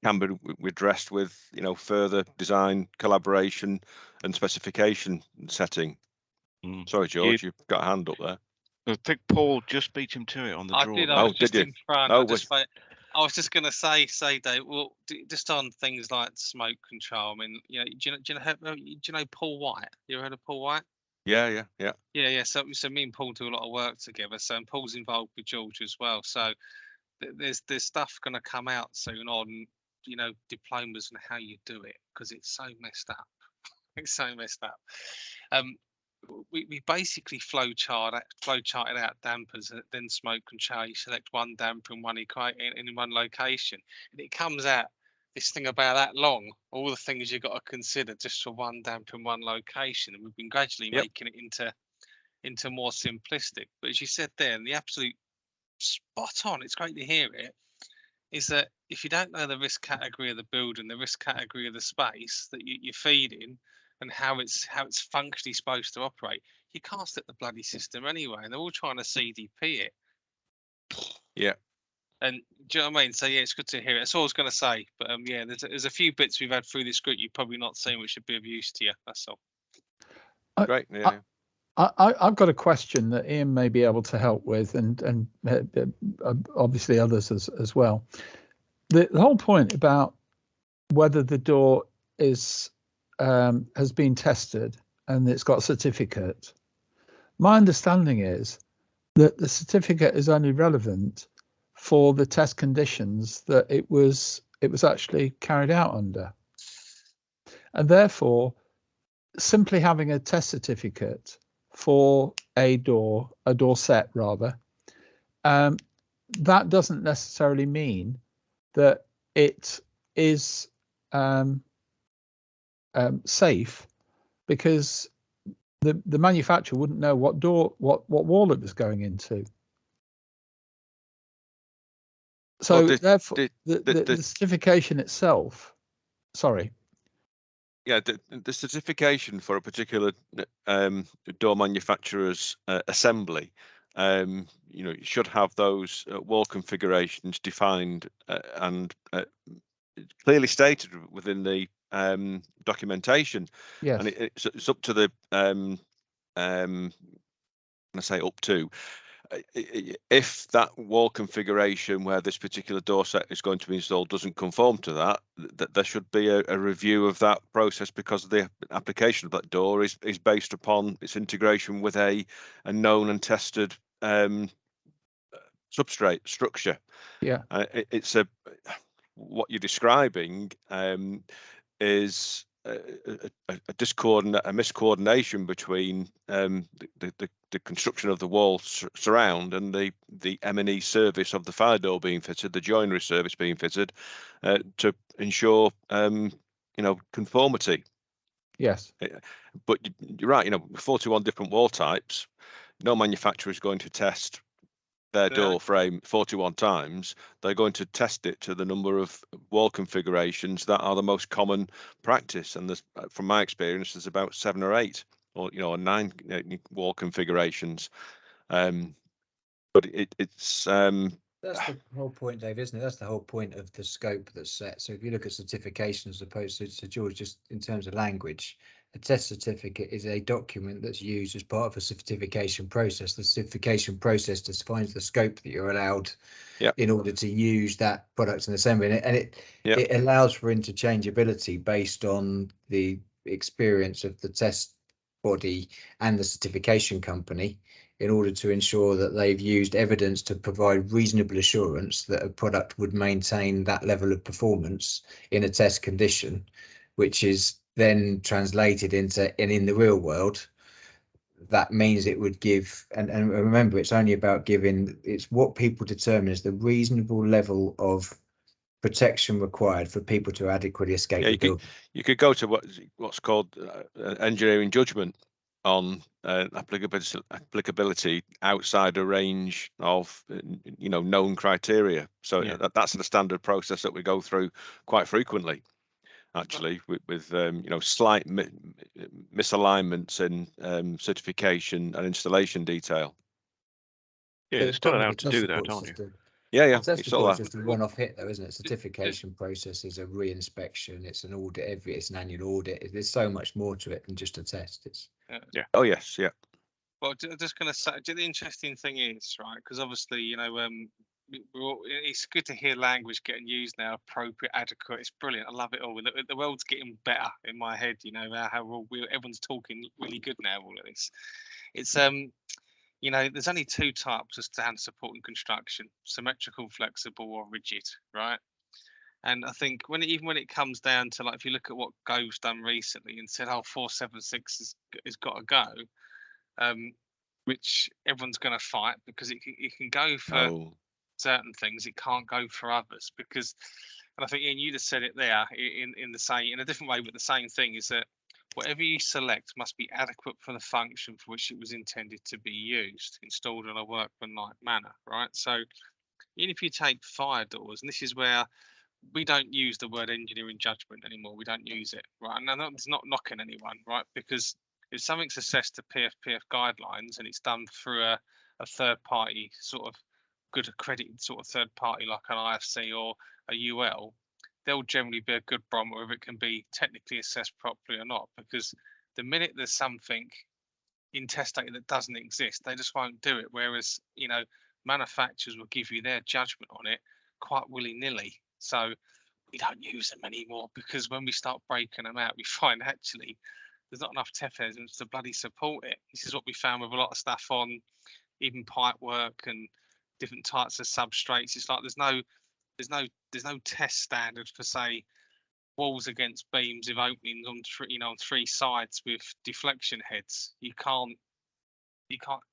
can be addressed with, further design, collaboration and specification setting. Sorry, George, you've got a hand up there. I think Paul just beat him to it on the I draw. did. though. I was did just you? in front. Oh, I was just going to say, Dave. Well, just on things like smoke control. I mean, do you know Paul White? You ever heard of Paul White? Yeah. Yeah. So me and Paul do a lot of work together. So and Paul's involved with George as well. So there's stuff going to come out soon on diplomas and how you do it, because it's so messed up. It's so messed up. We basically flowcharted out dampers, and then smoke control. You select one damper in one in one location, and it comes out this thing about that long. All the things you've got to consider just for one damper in one location, and we've been gradually making it into more simplistic. But as you said there, and the absolute spot on, it's great to hear it, is that if you don't know the risk category of the building, the risk category of the space that you're feeding, and how it's functionally supposed to operate, you can't set the bloody system anyway, and they're all trying to CDP it. Yeah. And do you know what I mean? So yeah, it's good to hear it. That's all I was going to say. But yeah, there's a few bits we've had through this group you've probably not seen, which should be of use to you. That's all. Great. Yeah. I've got a question that Ian may be able to help with, and obviously others as well. The whole point about whether the door is has been tested and it's got a certificate. My understanding is that the certificate is only relevant for the test conditions that it was actually carried out under, and therefore simply having a test certificate for a door set rather, that doesn't necessarily mean that it is safe, because the manufacturer wouldn't know what wall it was going into. So therefore, the certification itself. Sorry. Yeah, the certification for a particular door manufacturer's assembly, you should have those wall configurations defined and clearly stated within the documentation. Yes. And it's up to the when I say up to, if that wall configuration where this particular door set is going to be installed doesn't conform to that, there should be a review of that process, because the application of that door is based upon its integration with a known and tested substrate structure. Yeah. It's what you're describing is a miscoordination between the construction of the wall surround and the M&E service of the fire door being fitted, the joinery service being fitted, to ensure conformity. Yes. But you're right. 41 different wall types. No manufacturer is going to test their door frame 41 times. They're going to test it to the number of wall configurations that are the most common practice, and from my experience, there's about 7 or 8 or 9 wall configurations. But it's that's the whole point, Dave, isn't it? That's the whole point of the scope that's set. So if you look at certification as opposed to George, just in terms of language, a test certificate is a document that's used as part of a certification process. The certification process defines the scope that you're allowed in order to use that product and assembly, and it allows for interchangeability based on the experience of the test body and the certification company, in order to ensure that they've used evidence to provide reasonable assurance that a product would maintain that level of performance in a test condition, which is then translated into, and in the real world, that means it would give, and remember, it's only about giving, it's what people determine as the reasonable level of protection required for people to adequately escape the building. You could go to what's called engineering judgment on applicability outside a range of known criteria. So that's the standard process that we go through quite frequently, actually, with slight misalignments in certification and installation detail. Yeah, you're still allowed to do that, aren't you? Yeah. Test It's report all is that. just a one-off hit, though, isn't it? Certification process is a re-inspection. It's an audit. It's an annual audit. There's so much more to it than just a test. It's Oh yes, yeah. Well, I'm just going to say, the interesting thing is, right, because obviously, you know, it's good to hear language getting used now, appropriate, adequate. It's brilliant. I love it all. The world's getting better in my head, you know, how everyone's talking really good now, all of this. It's, you know, there's only two types of standard support in construction: symmetrical, flexible, or rigid, right? And I think even when it comes down to, like, if you look at what Gove's done recently and said, oh, 476 has got to go, which everyone's going to fight because it can go for certain things, it can't go for others. Because, and I think Ian, you just said it there in the same, in a different way, but the same thing is that whatever you select must be adequate for the function for which it was intended to be used, installed in a workmanlike manner, right? So even if you take fire doors, and this is where we don't use the word engineering judgment anymore. We don't use it, right? And that's not knocking anyone, right? Because if something's assessed to PFPF guidelines and it's done through a third party, sort of good accredited sort of third party like an IFC or a UL, there'll generally be a good barometer if it can be technically assessed properly or not. Because the minute there's something in test data that doesn't exist, they just won't do it. Whereas, you know, manufacturers will give you their judgment on it quite willy-nilly. So we don't use them anymore because when we start breaking them out, we find actually there's not enough test evidence to bloody support it. This is what we found with a lot of stuff on even pipe work and different types of substrates. It's like there's no test standard for, say, walls against beams with openings on on three sides with deflection heads. You can't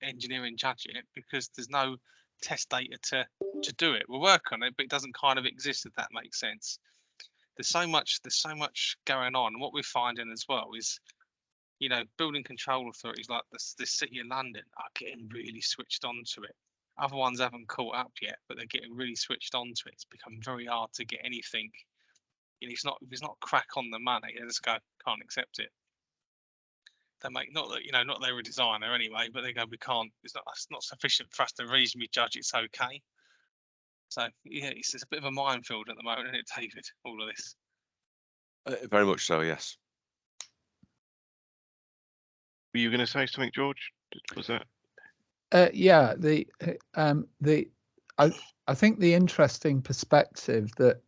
engineer and judge it because there's no test data to do it. We'll work on it, but it doesn't kind of exist, if that makes sense. There's so much going on. And what we're finding as well is, you know, building control authorities like the City of London are getting really switched on to it. Other ones haven't caught up yet, but they're getting really switched on to it. It's become very hard to get anything. You know, if it's not crack on the money, they just go, can't accept it. They make not that they were a designer anyway, but they go, we can't. It's not sufficient for us to reasonably judge it's okay. So yeah, it's a bit of a minefield at the moment, isn't it, David? All of this. Very much so, yes. Were you going to say something, George? Was that? Yeah, I think the interesting perspective that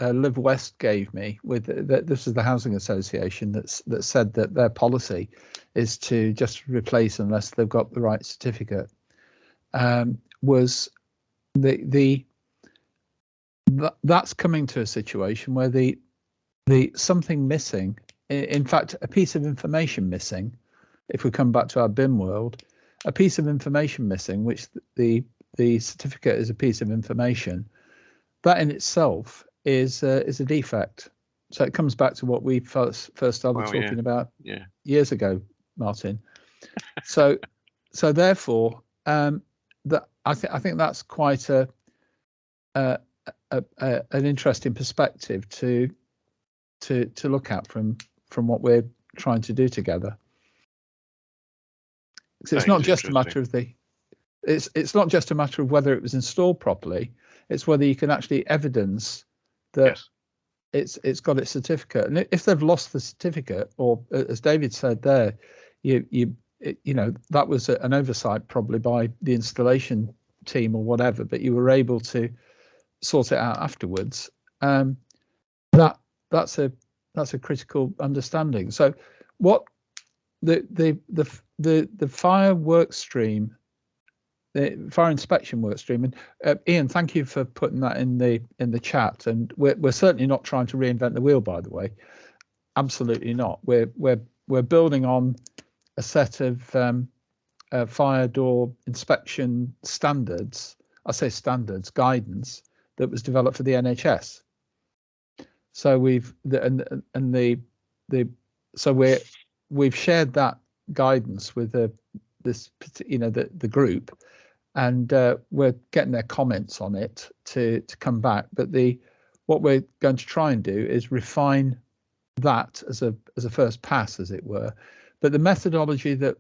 Live West gave me with this is the housing association that said that their policy is to just replace unless they've got the right certificate, was that's coming to a situation where the something missing, in fact a piece of information missing, if we come back to our BIM world, a piece of information missing, which the certificate is a piece of information, that in itself is a defect. So it comes back to what we first started talking about years ago, Martin. So therefore, that I think that's quite an interesting perspective to look at from what we're trying to do together. So it's not just a matter of it's not just a matter of whether it was installed properly. It's whether you can actually evidence that it's got its certificate. And if they've lost the certificate, or as David said there, you know, that was an oversight probably by the installation team or whatever, but you were able to sort it out afterwards. That's a critical understanding. So what the fire work stream, the fire inspection work stream, and Ian, thank you for putting that in the chat. And we're certainly not trying to reinvent the wheel, by the way. Absolutely not. We're building on a set of fire door inspection standards. I say standards, guidance that was developed for the NHS. So we've shared that guidance with the group, and we're getting their comments on it to come back. But what we're going to try and do is refine that as a first pass, as it were. But the methodology that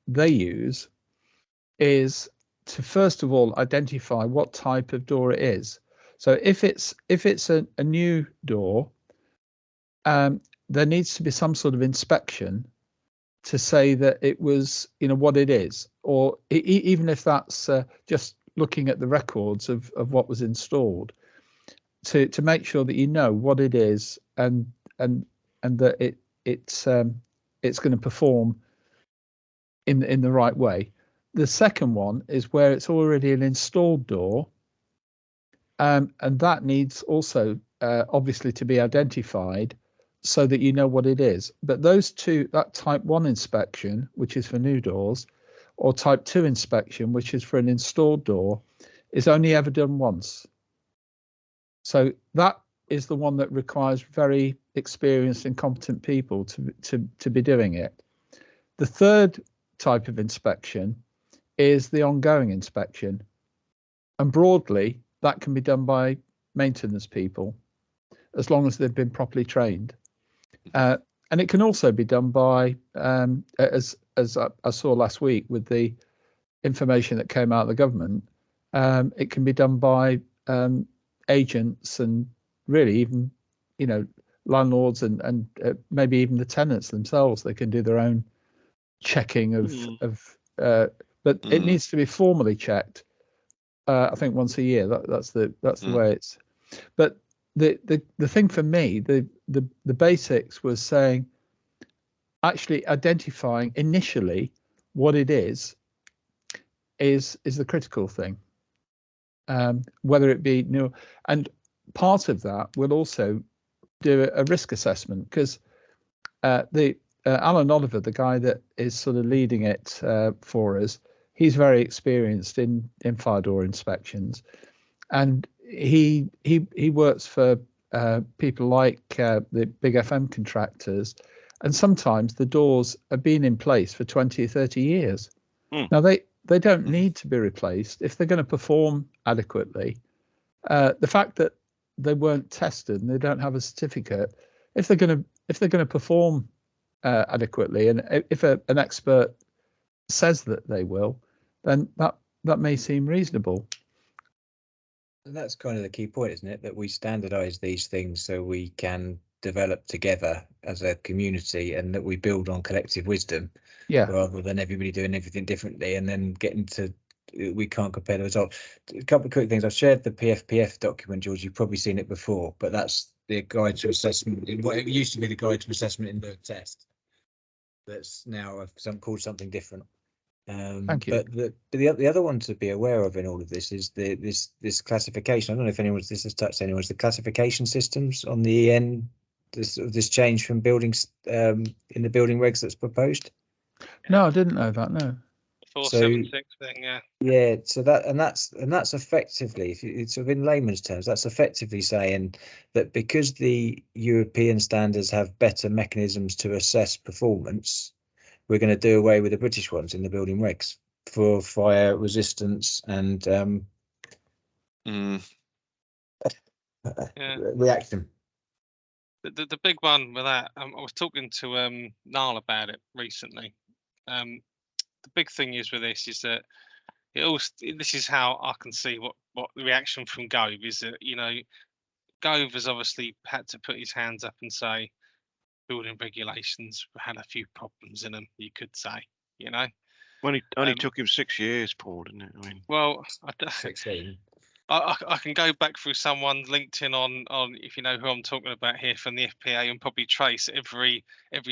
they use is to first of all identify what type of door it is. So if it's a new door, there needs to be some sort of inspection to say that it was, you know, what it is, or even if that's just looking at the records of what was installed, to make sure that you know what it is and that it's going to perform in the right way. The second one is where it's already an installed door, and that needs also obviously to be identified so that you know what it is. But those two, that type 1 inspection, which is for new doors, or type 2 inspection, which is for an installed door, is only ever done once. So that is the one that requires very experienced and competent people to be doing it. The third type of inspection is the ongoing inspection, and broadly that can be done by maintenance people as long as they've been properly trained, and it can also be done by as I saw last week with the information that came out of the government, it can be done by agents and really even, you know, landlords and maybe even the tenants themselves. They can do their own checking but it needs to be formally checked. I think once a year. That's the way it's. But the thing for me, the basics was saying, actually identifying initially what it is the critical thing. Whether it be new, and part of that will also do a risk assessment, because Alan Oliver, the guy that is sort of leading it for us, he's very experienced in fire door inspections, and he works for people like the big FM contractors, and sometimes the doors have been in place for 20 or 30 years. Now they don't need to be replaced if they're going to perform adequately. The fact that they weren't tested and they don't have a certificate, if they're going to perform adequately, and if an expert says that they will, then that may seem reasonable. And that's kind of the key point, isn't it? That we standardize these things so we can develop together as a community, and that we build on collective wisdom, rather than everybody doing everything differently and then getting to we can't compare the results. A couple of quick things. I've shared the PFPF document, George. You've probably seen it before, but that's the guide to assessment. It used to be the guide to assessment in the test. That's now called something different. Thank you. But the other one to be aware of in all of this is this classification. I don't know if this has touched anyone. Is the classification systems on the EN this change from buildings in the building regs that's proposed? No, I didn't know that. No. 476 thing, yeah. Yeah, so that's effectively, if it's sort of in layman's terms, that's effectively saying that because the European standards have better mechanisms to assess performance, we're going to do away with the British ones in the building regs for fire resistance and reaction. The big one with that, I was talking to Niall about it recently. The big thing is with this is that this is how I can see what the reaction from Gove is, that, you know, Gove has obviously had to put his hands up and say building regulations had a few problems in them, you could say, you know. Well, it only took him 6 years, Paul, didn't it? I mean, well, 16. I can go back through someone's LinkedIn on if you know who I'm talking about here from the FPA, and probably trace every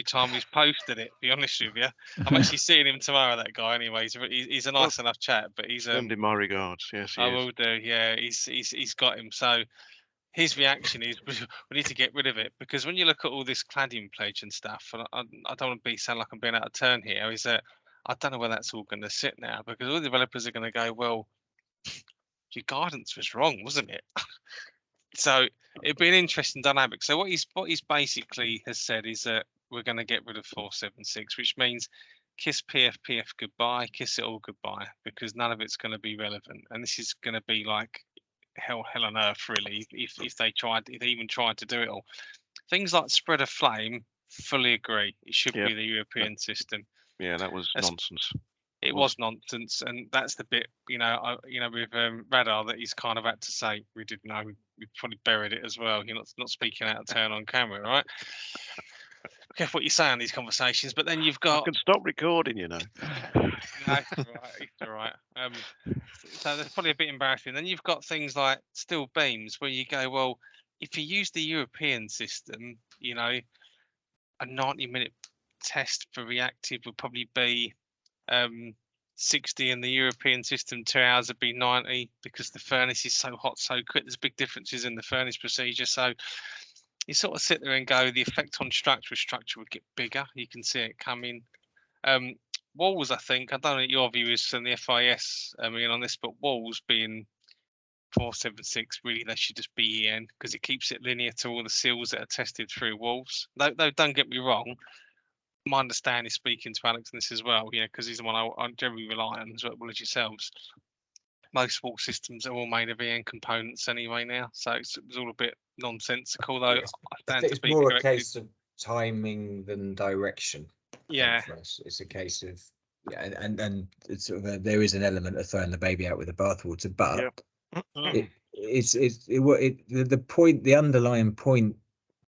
time he's posted it. Be honest with you, I'm actually seeing him tomorrow. That guy, anyways, he's a nice enough chat, but he's send him my regards. Yes, I will do. Yeah, he's got him. So his reaction is we need to get rid of it, because when you look at all this cladding pledge and stuff, and I don't want to sound like I'm being out of turn here, is that I don't know where that's all going to sit now, because all the developers are going to go, well, your guidance was wrong, wasn't it? So it'd be an interesting dynamic. So what he's basically has said is that we're going to get rid of 476, which means kiss PFPF goodbye, kiss it all goodbye, because none of it's going to be relevant. And this is going to be like hell on earth, really, if they even tried to do it all. Things like spread of flame, fully agree. It should be the European system. Yeah, that was nonsense. it was nonsense, and that's the bit, with Radar that he's kind of had to say. We didn't know. We probably buried it as well. You're not speaking out of turn on camera, right? Be careful what you say on these conversations. But then you've I got. can stop recording, you know. No, it's all right. So that's probably a bit embarrassing. Then you've got things like steel beams where you go, well, if you use the European system, a 90-minute test for reactive would probably be 60, and the European system 2 hours would be 90 because the furnace is so hot so quick. There's big differences in the furnace procedure. So you sort of sit there and go, the effect on structure would get bigger. You can see it coming. Walls, I think, I don't know what your view is from the FIS on this, but walls being 476, really they should just be EN because it keeps it linear to all the seals that are tested through walls. Though don't get me wrong, my understanding is speaking to Alex on this as well, because he's the one I generally rely on as well as yourselves. Most wall systems are all made of EN components anyway now, so it was all a bit nonsensical. Though I stand to It's be more corrected. a case of timing than direction. Yeah, For us. It's a case of and it's sort of there is an element of throwing the baby out with the bathwater, but the underlying point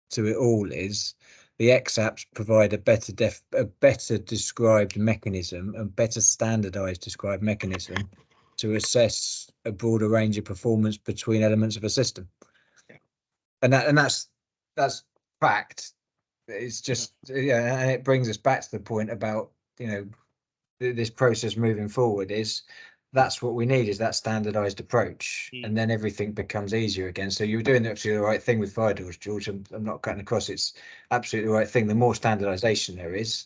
to it all is the XApps provide a better described mechanism, a better standardized described mechanism to assess a broader range of performance between elements of a system. And that's fact. It's just and it brings us back to the point about this process moving forward that's what we need, is that standardized approach, and then everything becomes easier again. So you were doing actually the right thing with fire doors, George. I'm not cutting across. It's absolutely the right thing. The more standardization there is,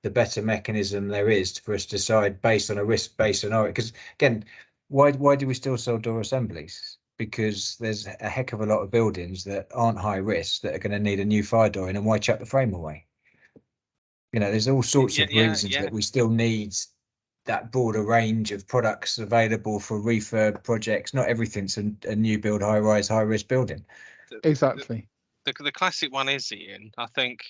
the better mechanism there is for us to decide based on a risk-based scenario. Because again, why do we still sell door assemblies? Because there's a heck of a lot of buildings that aren't high risk that are going to need a new fire door in, and why chuck the frame away? There's all sorts of reasons that we still need that broader range of products available for refurb projects. Not everything's a new build, high rise, high risk building. Exactly. The classic one is, Ian, I think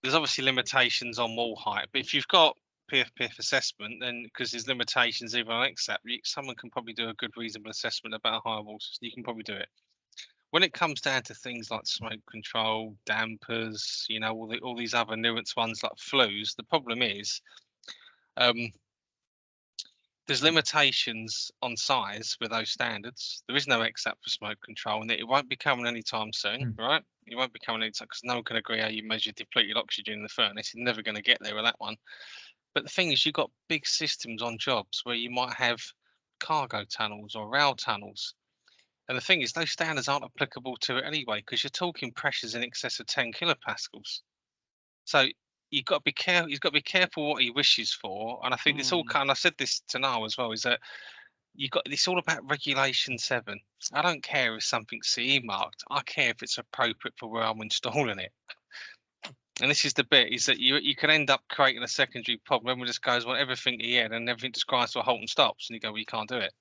there's obviously limitations on wall height, but if you've got PFPF assessment, then because there's limitations even on XAP, someone can probably do a good reasonable assessment about a high wall system. You can probably do it. When it comes down to things like smoke control, dampers, all these other nuanced ones like flues, the problem is there's limitations on size with those standards. There is no XAP for smoke control, and it won't be coming anytime soon, right? It won't be coming anytime because no one can agree how you measure depleted oxygen in the furnace. You're never going to get there with that one. But the thing is, you've got big systems on jobs where you might have cargo tunnels or rail tunnels. And the thing is, those standards aren't applicable to it anyway, because you're talking pressures in excess of 10 kilopascals. So you've got to be careful. He's got to be careful what he wishes for. And I think it's all kind of, I said this to Niall as well, is that it's all about regulation 7. I don't care if something's CE marked. I care if it's appropriate for where I'm installing it. And this is the bit, is that you can end up creating a secondary problem. Everyone just goes, well, everything EN, and everything just grinds to a halt and stops. And you go, well, you can't do it.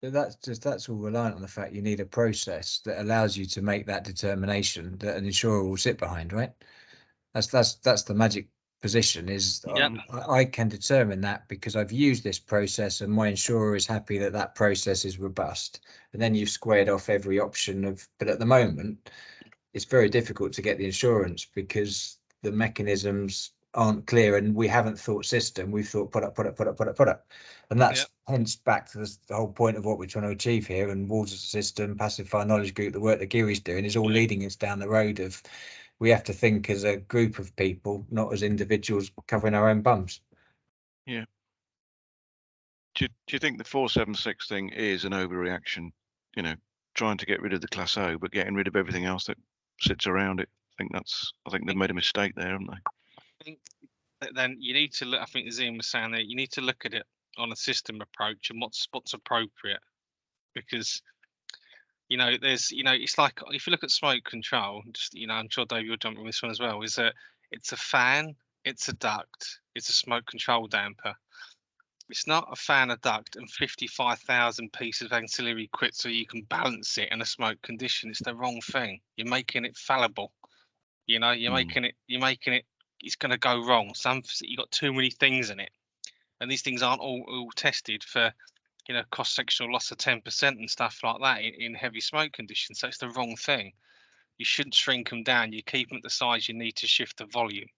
That's all reliant on the fact you need a process that allows you to make that determination that an insurer will sit behind, right? That's the magic position, is I can determine that because I've used this process and my insurer is happy that that process is robust. And then you've squared off every option but at the moment it's very difficult to get the insurance because the mechanisms aren't clear, and we haven't thought system, we've thought product. And that's hence back to the whole point of what we're trying to achieve here. And Walls as a System, Passive Fire Knowledge Group, the work that Geary's doing is all leading us down the road of we have to think as a group of people, not as individuals covering our own bums. Yeah. Do you think the 476 thing is an overreaction? Trying to get rid of the Class O, but getting rid of everything else that sits around it. I think they've made a mistake there, haven't they? I think then you need to look. I think as Ian was saying there, you need to look at it on a system approach and what's appropriate, because there's it's like if you look at smoke control, just I'm sure Dave you'll jump on this one as well, is that it's a fan, it's a duct, it's a smoke control damper. It's not a fan, a duct, and 55,000 pieces of ancillary kit so you can balance it in a smoke condition. It's the wrong thing. You're making it fallible. You're making it. It's going to go wrong. You got too many things in it. and these things aren't all tested for, you know, cross-sectional loss of 10% and stuff like that in heavy smoke conditions. So it's the wrong thing. You shouldn't shrink them down. You keep them at the size you need to shift the volume.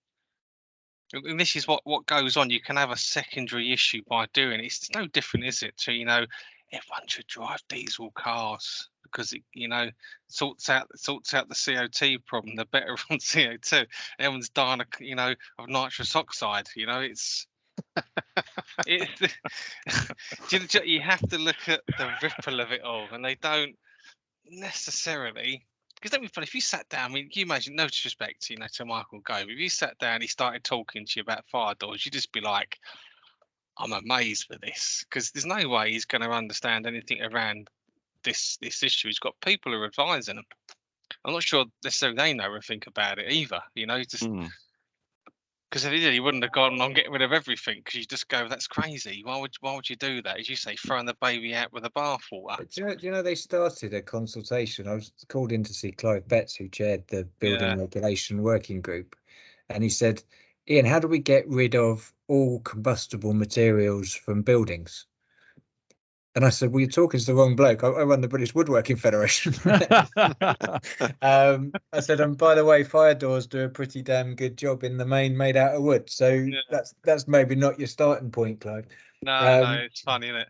And this is what goes on. You can have a secondary issue by doing it. It's no different, is it, to, you know, everyone should drive diesel cars because it, you know, sorts out the CO2 problem. They're better on CO2. Everyone's dying of, you know, of nitrous oxide. You know, it's you have to look at the ripple of it all, and they don't necessarily. Because don't be funny, if you sat down, I mean, can you imagine, no disrespect, you know, to Michael Gove, if you sat down, he started talking to you about fire doors, you'd just be like, I'm amazed with this, because there's no way he's going to understand anything around this issue. He's got people who are advising him. I'm not sure necessarily they know everything about it either, you know, just because if he did, he wouldn't have gone on getting rid of everything, because you just go, that's crazy. Why would you do that? As you say, throwing the baby out with the bathwater. Do you know they started a consultation? I was called in to see Clive Betts, who chaired the Building Regulation Working Group, and he said, Ian, how do we get rid of all combustible materials from buildings? And I said, well, you're talking to the wrong bloke. I run the British Woodworking Federation. I said, and by the way, fire doors do a pretty damn good job in the main made out of wood. So that's maybe not your starting point, Clive. No, it's funny, isn't it?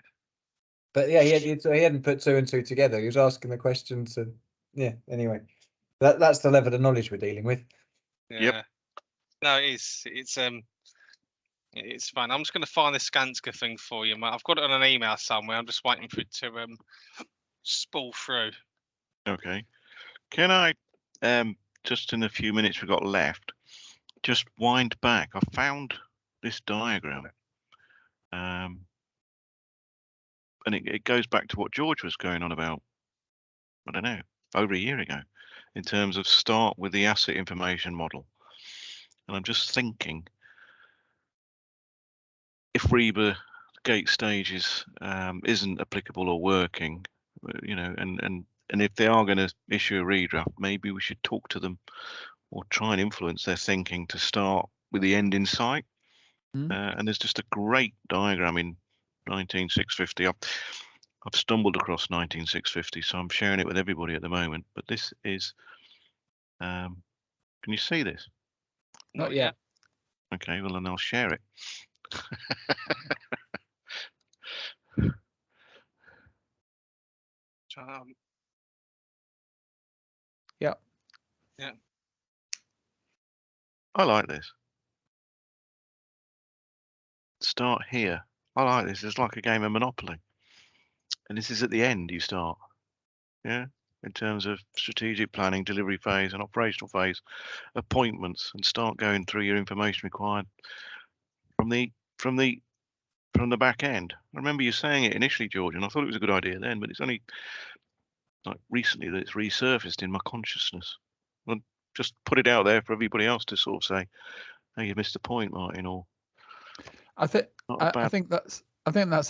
But yeah, he hadn't put two and two together. He was asking the questions. And yeah, anyway, that's the level of knowledge we're dealing with. Yeah. Yep. No, it's fun. I'm just going to find this Skanska thing for you, mate. I've got it on an email somewhere. I'm just waiting for it to spool through. Okay. Can I, just in the few minutes we've got left, just wind back? I found this diagram. And it goes back to what George was going on about, I don't know, over a year ago, in terms of start with the asset information model. And I'm just thinking, if REBA gate stages isn't applicable or working, you know, and if they are going to issue a redraft, maybe we should talk to them or try and influence their thinking to start with the end in sight. And there's just a great diagram in 19650. I've stumbled across 19650, so I'm sharing it with everybody at the moment. But this is, can you see this? Not yet. Okay, well then I'll share it. Yeah. I like this. Start here. I like this. It's like a game of Monopoly. And this is at the end you start. Yeah. In terms of strategic planning, delivery phase and operational phase, appointments, and start going through your information required from the back end. I remember you saying it initially, George, and I thought it was a good idea then, but it's only like recently that it's resurfaced in my consciousness. Well, just put it out there for everybody else to sort of say, "Hey, you missed the point, Martin," or I think that's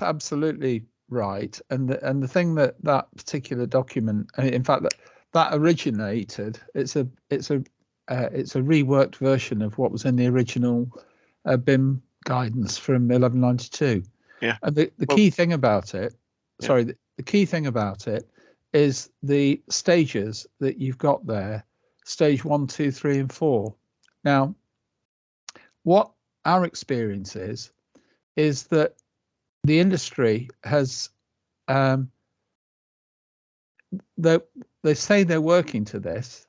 absolutely right. And the thing that particular document, in fact, that originated, it's a reworked version of what was in the original BIM guidance from 1192. Yeah. And the key thing about it, the key thing about it is the stages that you've got there, stage 1, 2, 3, and 4. Now, what our experience is that the industry has, they say they're working to this,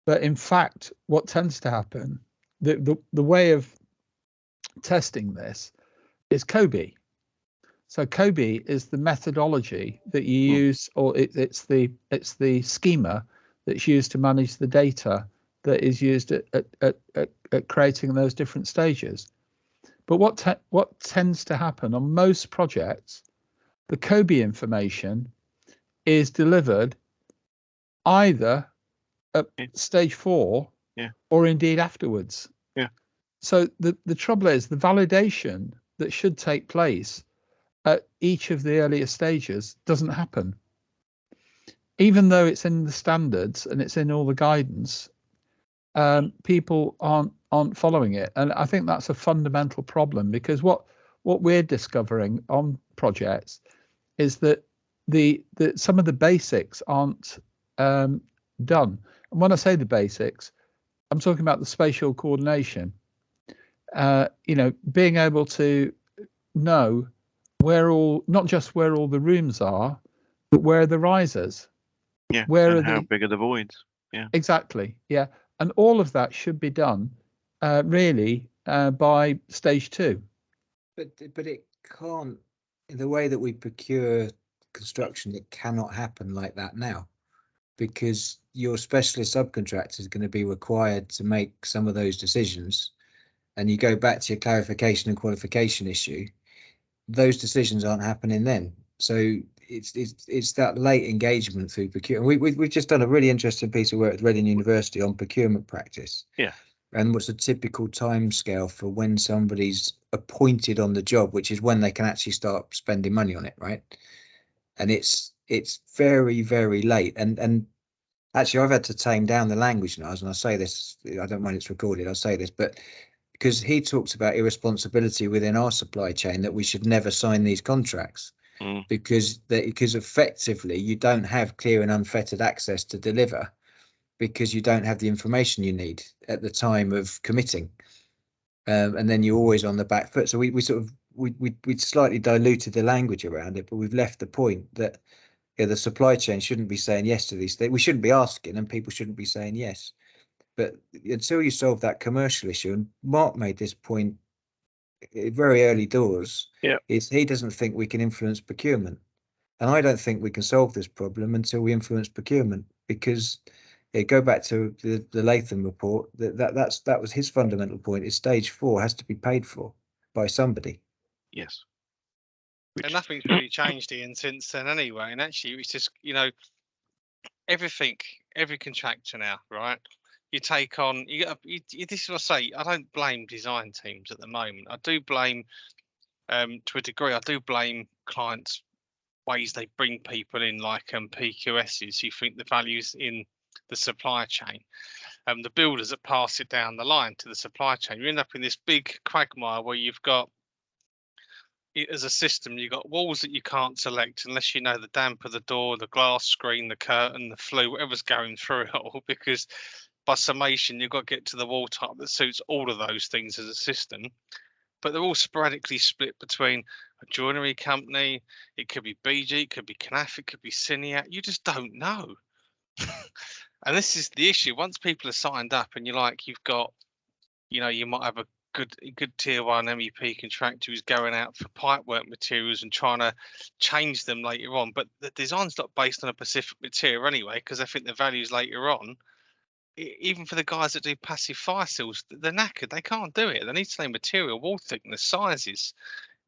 but in fact, what tends to happen, the way of testing this is COBE. So COBE is the methodology that you use, or it's the schema that's used to manage the data that is used at creating those different stages. But what tends to happen on most projects, the COBE information is delivered either at stage 4 or indeed afterwards. Yeah. So the trouble is the validation that should take place at each of the earlier stages doesn't happen. Even though it's in the standards and it's in all the guidance, people aren't following it. And I think that's a fundamental problem, because what what we're discovering on projects is that some of the basics aren't done. And when I say the basics, I'm talking about the spatial coordination. Being able to know not just where all the rooms are, but where are the risers. Yeah. Where and are how big are the voids? Yeah. Exactly. Yeah. And all of that should be done really by stage 2. But it can't, in the way that we procure construction, it cannot happen like that now, because your specialist subcontractor is going to be required to make some of those decisions. And you go back to your clarification and qualification issue, those decisions aren't happening then. So it's that late engagement through procurement. We've just done a really interesting piece of work at Reading University on procurement practice. Yeah. And what's a typical time scale for when somebody's appointed on the job, which is when they can actually start spending money on it, right? And it's very, very late. And actually, I've had to tame down the language now, and I say this, I don't mind it's recorded, I'll say this, but because he talks about irresponsibility within our supply chain, that we should never sign these contracts because effectively you don't have clear and unfettered access to deliver, because you don't have the information you need at the time of committing, and then you're always on the back foot. So we slightly diluted the language around it, but we've left the point that the supply chain shouldn't be saying yes to these things. We shouldn't be asking, and people shouldn't be saying yes. But until you solve that commercial issue, and Mark made this point very early doors, is he doesn't think we can influence procurement, and I don't think we can solve this problem until we influence procurement, because go back to the Latham report, that was his fundamental point, is stage 4 has to be paid for by somebody. Yes. And nothing's really changed, Ian, since then anyway. And actually, it's just, every contractor now, right? You take on, this is what I say, I don't blame design teams at the moment. I do blame, to a degree, I do blame clients' ways they bring people in, like PQSs who think the value's in the supply chain. The builders that pass it down the line to the supply chain. You end up in this big quagmire where you've got, as a system, you've got walls that you can't select unless you know the damp of the door, the glass screen, the curtain, the flue, whatever's going through it all, because by summation, you've got to get to the wall type that suits all of those things as a system. But they're all sporadically split between a joinery company, it could be BG, it could be Canaf, it could be Cineat. You just don't know. And this is the issue. Once people are signed up and you've got, you might have a good tier 1 MEP contractor who's going out for pipework materials and trying to change them later on, but the design's not based on a specific material anyway, because I think the values later on, even for the guys that do passive fire seals, they're knackered. They can't do it. They need to know material, wall thickness, sizes.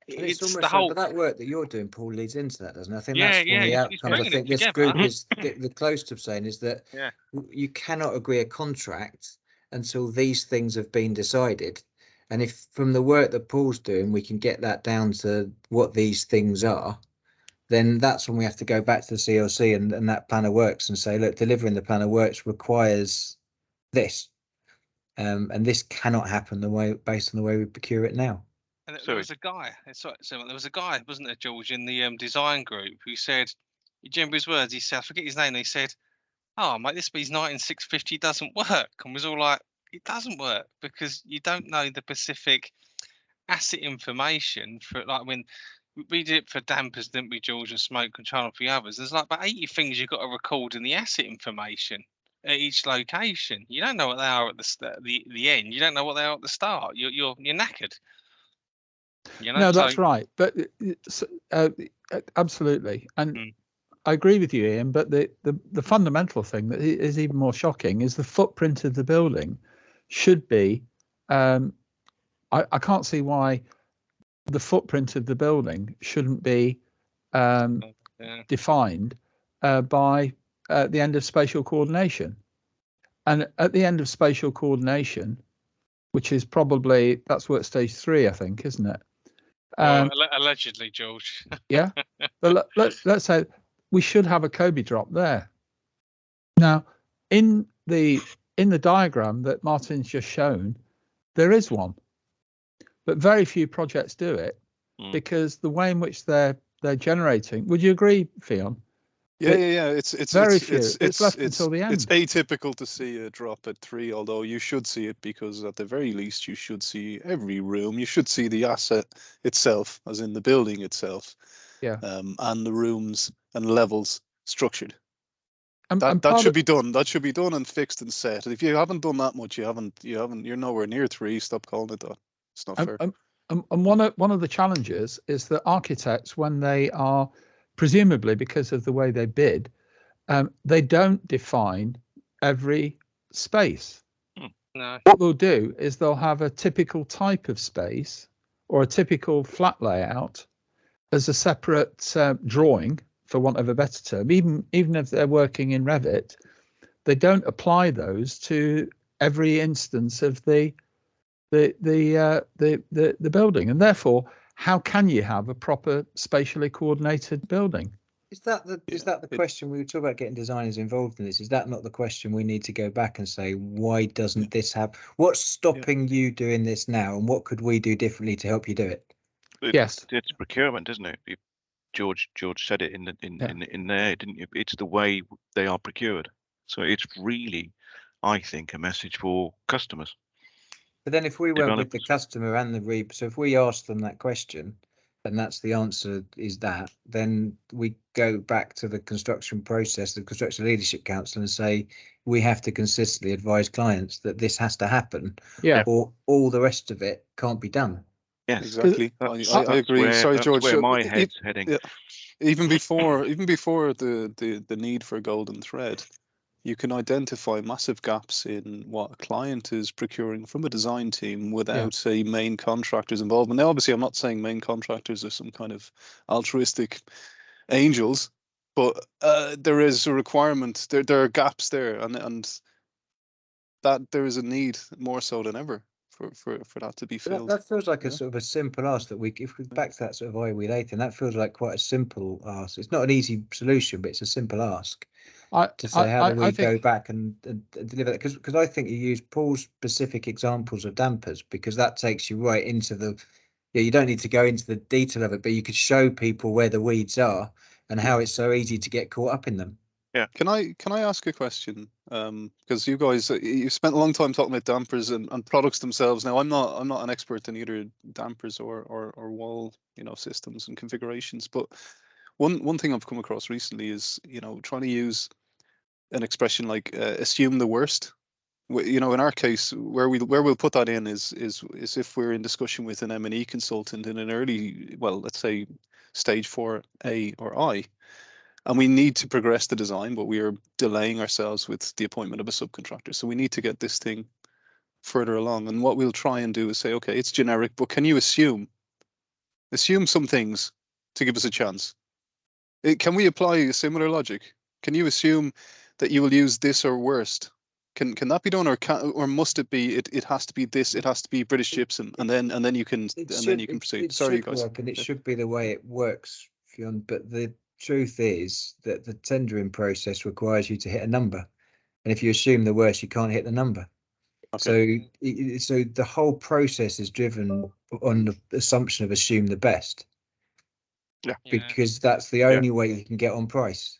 It's almost the whole. But that work that you're doing, Paul, leads into that, doesn't it? I think that's one of the outcomes. I think this group is the close to saying is that you cannot agree a contract until these things have been decided. And if from the work that Paul's doing, we can get that down to what these things are, then that's when we have to go back to the CLC and that plan of works and say, look, delivering the plan of works requires this. And this cannot happen based on the way we procure it now. And there was a guy, wasn't there, George, in the design group who said, you remember his words, he said, I forget his name, he said, oh, mate, this means 19650 doesn't work. And was all like, it doesn't work because you don't know the specific asset information for, like, when we did it for dampers, didn't we, George, and smoke control and a few others. There's like about 80 things you've got to record in the asset information at each location. You don't know what they are at the end. You don't know what they are at the start. You're knackered. No, that's right. But absolutely, and I agree with you, Ian. But the fundamental thing that is even more shocking is the footprint of the building should be. I can't see why the footprint of the building shouldn't be defined by the end of spatial coordination. And at the end of spatial coordination, which is probably, that's work stage 3, I think, isn't it? Allegedly, George. Yeah, but let's say we should have a Kobe drop there. Now, in the diagram that Martin's just shown, there is one, but very few projects do it. because the way in which they're generating. Would you agree, Fionn? Yeah. It's Very few. It's left until the end. It's atypical to see a drop at 3, although you should see it, because at the very least you should see every room. You should see the asset itself, as in the building itself. Yeah. And the rooms and levels structured. And That should be done. That should be done and fixed and set. If you haven't done that much, you're nowhere near 3. Stop calling it that. It's not fair. And one of the challenges is that architects, when they are, presumably because of the way they bid, they don't define every space. No. What they'll do is they'll have a typical type of space or a typical flat layout as a separate drawing, for want of a better term. Even if they're working in Revit, they don't apply those to every instance of the building, and therefore, how can you have a proper spatially coordinated building? Is that the question we were talking about, getting designers involved in this? Is that not the question we need to go back and say, why doesn't this happen? What's stopping you doing this now, and what could we do differently to help you do it? Yes, it's procurement, isn't it? George said it in there, didn't you? It's the way they are procured. So it's really, I think, a message for customers. But then if we went with the customer and the so if we ask them that question, and that's the answer is that, then we go back to the construction process, the Construction Leadership Council, and say we have to consistently advise clients that this has to happen, or all the rest of it can't be done. Yes, exactly. I agree. Sorry, George. Where my head's heading. Yeah. Even before the need for a golden thread, you can identify massive gaps in what a client is procuring from a design team without, say, main contractors' involvement. Now, obviously, I'm not saying main contractors are some kind of altruistic angels, but there is a requirement. There are gaps there, and that there is a need more so than ever for that to be filled. That feels like a sort of a simple ask that if we back to that sort of IOE later, and that feels like quite a simple ask. It's not an easy solution, but it's a simple ask. To say how do we go back and deliver that, because I think you use Paul's specific examples of dampers, because that takes you right into the you don't need to go into the detail of it, but you could show people where the weeds are and how it's so easy to get caught up in them. Yeah. Can I ask a question? Because you guys you spent a long time talking about dampers and products themselves. Now I'm not an expert in either dampers or wall systems and configurations, but one thing I've come across recently is trying to use an expression like assume the worst. In our case, where we'll put that in is if we're in discussion with an M&E consultant in an early, well, let's say stage 4A or I, and we need to progress the design, but we are delaying ourselves with the appointment of a subcontractor. So we need to get this thing further along. And what we'll try and do is say, okay, it's generic, but can you assume some things to give us a chance? Can we apply a similar logic? Can you assume that you will use this or worst? Can that be done, or must it be? It has to be this. It has to be British gypsum, and then you can proceed. Sorry, guys. And it should be the way it works, Fionn. But the truth is that the tendering process requires you to hit a number, and if you assume the worst, you can't hit the number. Okay. So the whole process is driven on the assumption of assume the best. Yeah. Because that's the only way you can get on price.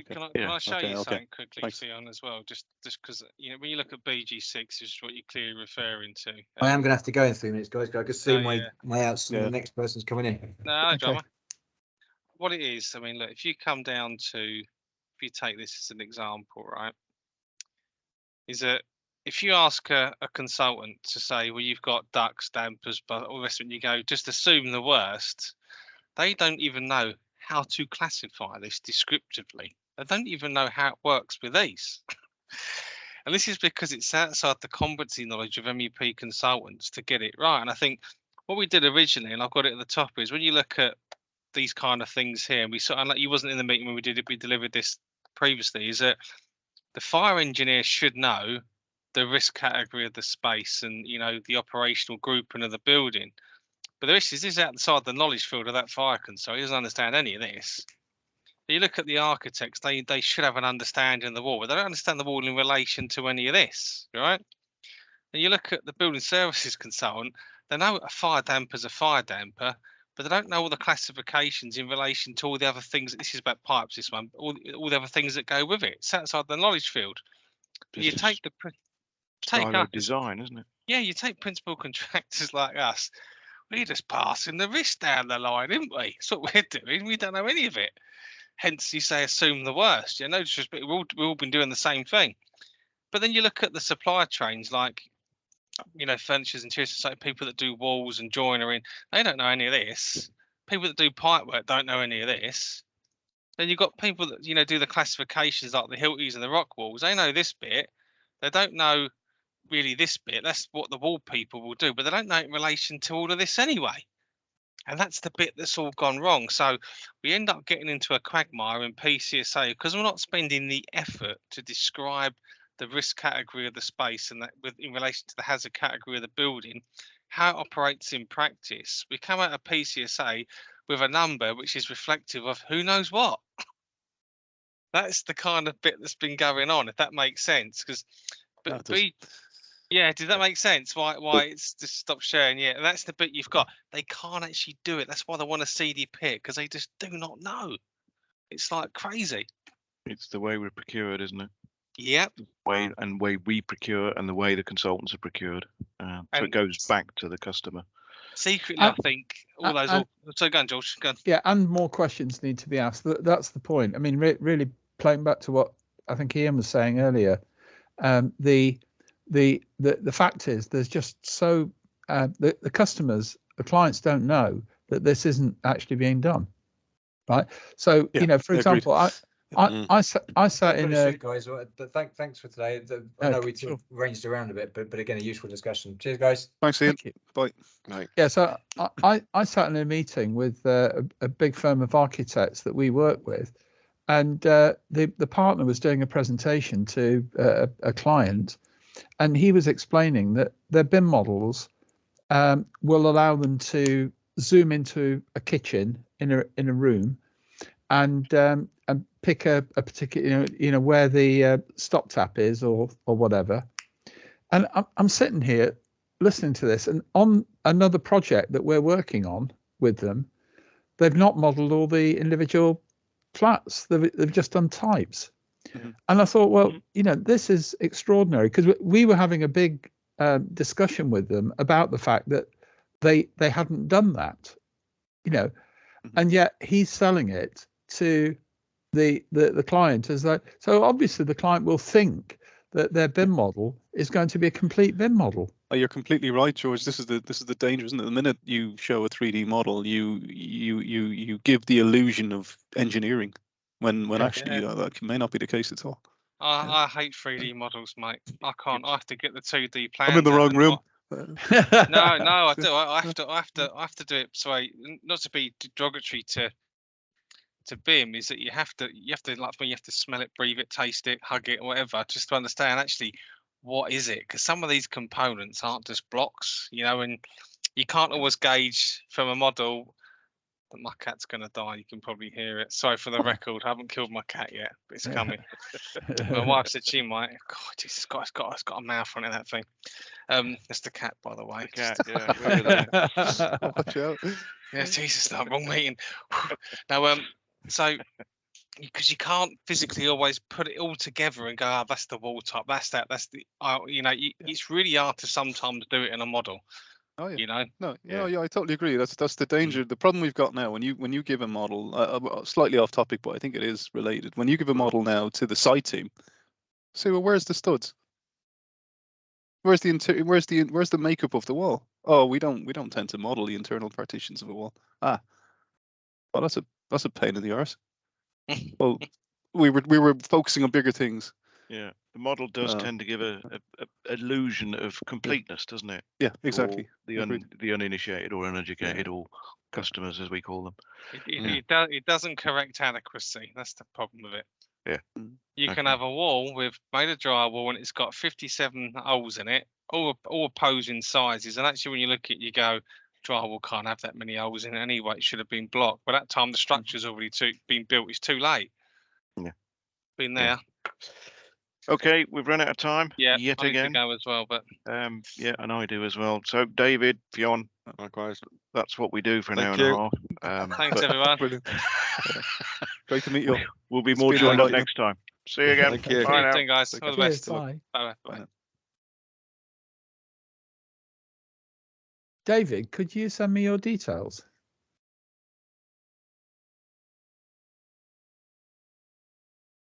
Can I show you something quickly, Fionn, as well? Just because when you look at BG6, which is what you're clearly referring to. I am going to have to go in 3 minutes, guys. I can see my outs, and the next person's coming in. No drama. What it is, I mean, look, if you come down to, if you take this as an example, right, is that if you ask a consultant to say, well, you've got ducts, dampers, but all the rest of it, you go, just assume the worst. They don't even know how to classify this descriptively. They don't even know how it works with these. And this is because it's outside the competency knowledge of MEP consultants to get it right. And I think what we did originally, and I've got it at the top, is when you look at these kind of things here, and we sort of, like, you wasn't in the meeting when we did it, we delivered this previously, is that the fire engineer should know the risk category of the space and the operational grouping of the building. But the issue is, this is outside the knowledge field of that fire consultant. He doesn't understand any of this. You look at the architects, they should have an understanding of the wall, but they don't understand the wall in relation to any of this, right? And you look at the building services consultant, they know a fire damper is a fire damper, but they don't know all the classifications in relation to all the other things. This is about pipes, this one, all the other things that go with it. It's outside the knowledge field. But you This take is the take silo us, design, isn't it? yeah, you take principal contractors like us. We're just passing the risk down the line, isn't we? That's what we're doing. We don't know any of it. Hence, you say assume the worst. You know, just we've all been doing the same thing. But then you look at the supply chains, like, you know, furnitures and interior society, people that do walls and joinery, they don't know any of this. People that do pipe work don't know any of this. Then you've got people that, you know, do the classifications like the Hilties and the rock walls. They know this bit. They don't know really this bit. That's what the wall people will do, but they don't know it in relation to all of this anyway. And that's the bit that's all gone wrong. So we end up getting into a quagmire in PCSA because we're not spending the effort to describe the risk category of the space and that in relation to the hazard category of the building, how it operates in practice. We come out of PCSA with a number which is reflective of who knows what. That's the kind of bit that's been going on, if that makes sense. Because, yeah, did that make sense? Why it's just stop sharing? Yeah, and that's the bit you've got. They can't actually do it. That's why they want a CD pit, because they just do not know. It's like crazy. It's the way we're procured, isn't it? Yep. Way we procure and the way the consultants are procured. So it goes back to the customer. Secretly, I think all those. So go on, George. Go on. Yeah, and more questions need to be asked. That's the point. I mean, really playing back to what I think Ian was saying earlier. The fact is, there's just so the customers, the clients don't know that this isn't actually being done, right? So you know, for example, I sat in a guys. Thanks for today. I know we ranged around a bit, but again, a useful discussion. Cheers, guys. Thanks, Ian. Bye. Yeah, so I sat in a meeting with a big firm of architects that we work with, and the partner was doing a presentation to a client, and he was explaining that their BIM models will allow them to zoom into a kitchen in a room, and pick a particular, you know where the stop tap is or whatever. And I'm sitting here listening to this, and on another project that we're working on with them, they've not modelled all the individual flats. They've just done types. Mm-hmm. And I thought, well, you know, this is extraordinary, because we were having a big discussion with them about the fact that they hadn't done that, you know, and yet he's selling it to the client as that. So obviously the client will think that their BIM model is going to be a complete BIM model. Oh, you're completely right, George. This is the danger, isn't it? The minute you show a 3D model, you give the illusion of engineering, when actually that may not be the case at all. I hate 3D models, mate. I can't. I have to get the 2D plans. I'm in the wrong room. No, I do. I have to do it. So not to be derogatory to BIM, is that you have to like when you have to smell it, breathe it, taste it, hug it, whatever, just to understand actually what is it, because some of these components aren't just blocks, you know, and you can't always gauge from a model. But my cat's gonna die. You can probably hear it. Sorry for the record. I haven't killed my cat yet, but it's coming. My wife said she might. God, it's got a mouth on it, that thing. That's the cat, by the way. The cat, yeah. Watch out. Yeah, Jesus, no, wrong meeting. Now, so because you can't physically always put it all together and go, that's the wall top, that's the, you know, it's really hard to sometimes do it in a model. Oh yeah. You know. No, yeah, I totally agree. That's the danger. The problem we've got now, when you give a model, slightly off topic, but I think it is related. When you give a model now to the site team, say, well, where's the studs? Where's the where's the makeup of the wall? Oh, we don't tend to model the internal partitions of a wall. Well, that's a pain in the arse. Well, we were focusing on bigger things. Yeah, the model does tend to give a illusion of completeness, doesn't it? Yeah, exactly. The uninitiated or uneducated or customers, as we call them. It doesn't correct adequacy. That's the problem with it. Yeah. You can have a wall made of drywall and it's got 57 holes in it, all opposing sizes. And actually, when you look at it, you go, drywall can't have that many holes in it anyway. It should have been blocked. By that time, the structure's already been built. It's too late. Yeah. Been there. Yeah. Okay, we've run out of time. Yeah, yet I need again. to go as well, but yeah, and I do as well. So, David, Fionn, Likewise. That's what we do for an Thank hour you. and a half. Thanks, but everyone. Brilliant. Great to meet you. we'll be It's more been joined up lovely. next time. See you again. Thank you. See Bye you now. soon, guys. Take All the care. best. Cheers, bye. Bye. Bye now. David, could you send me your details?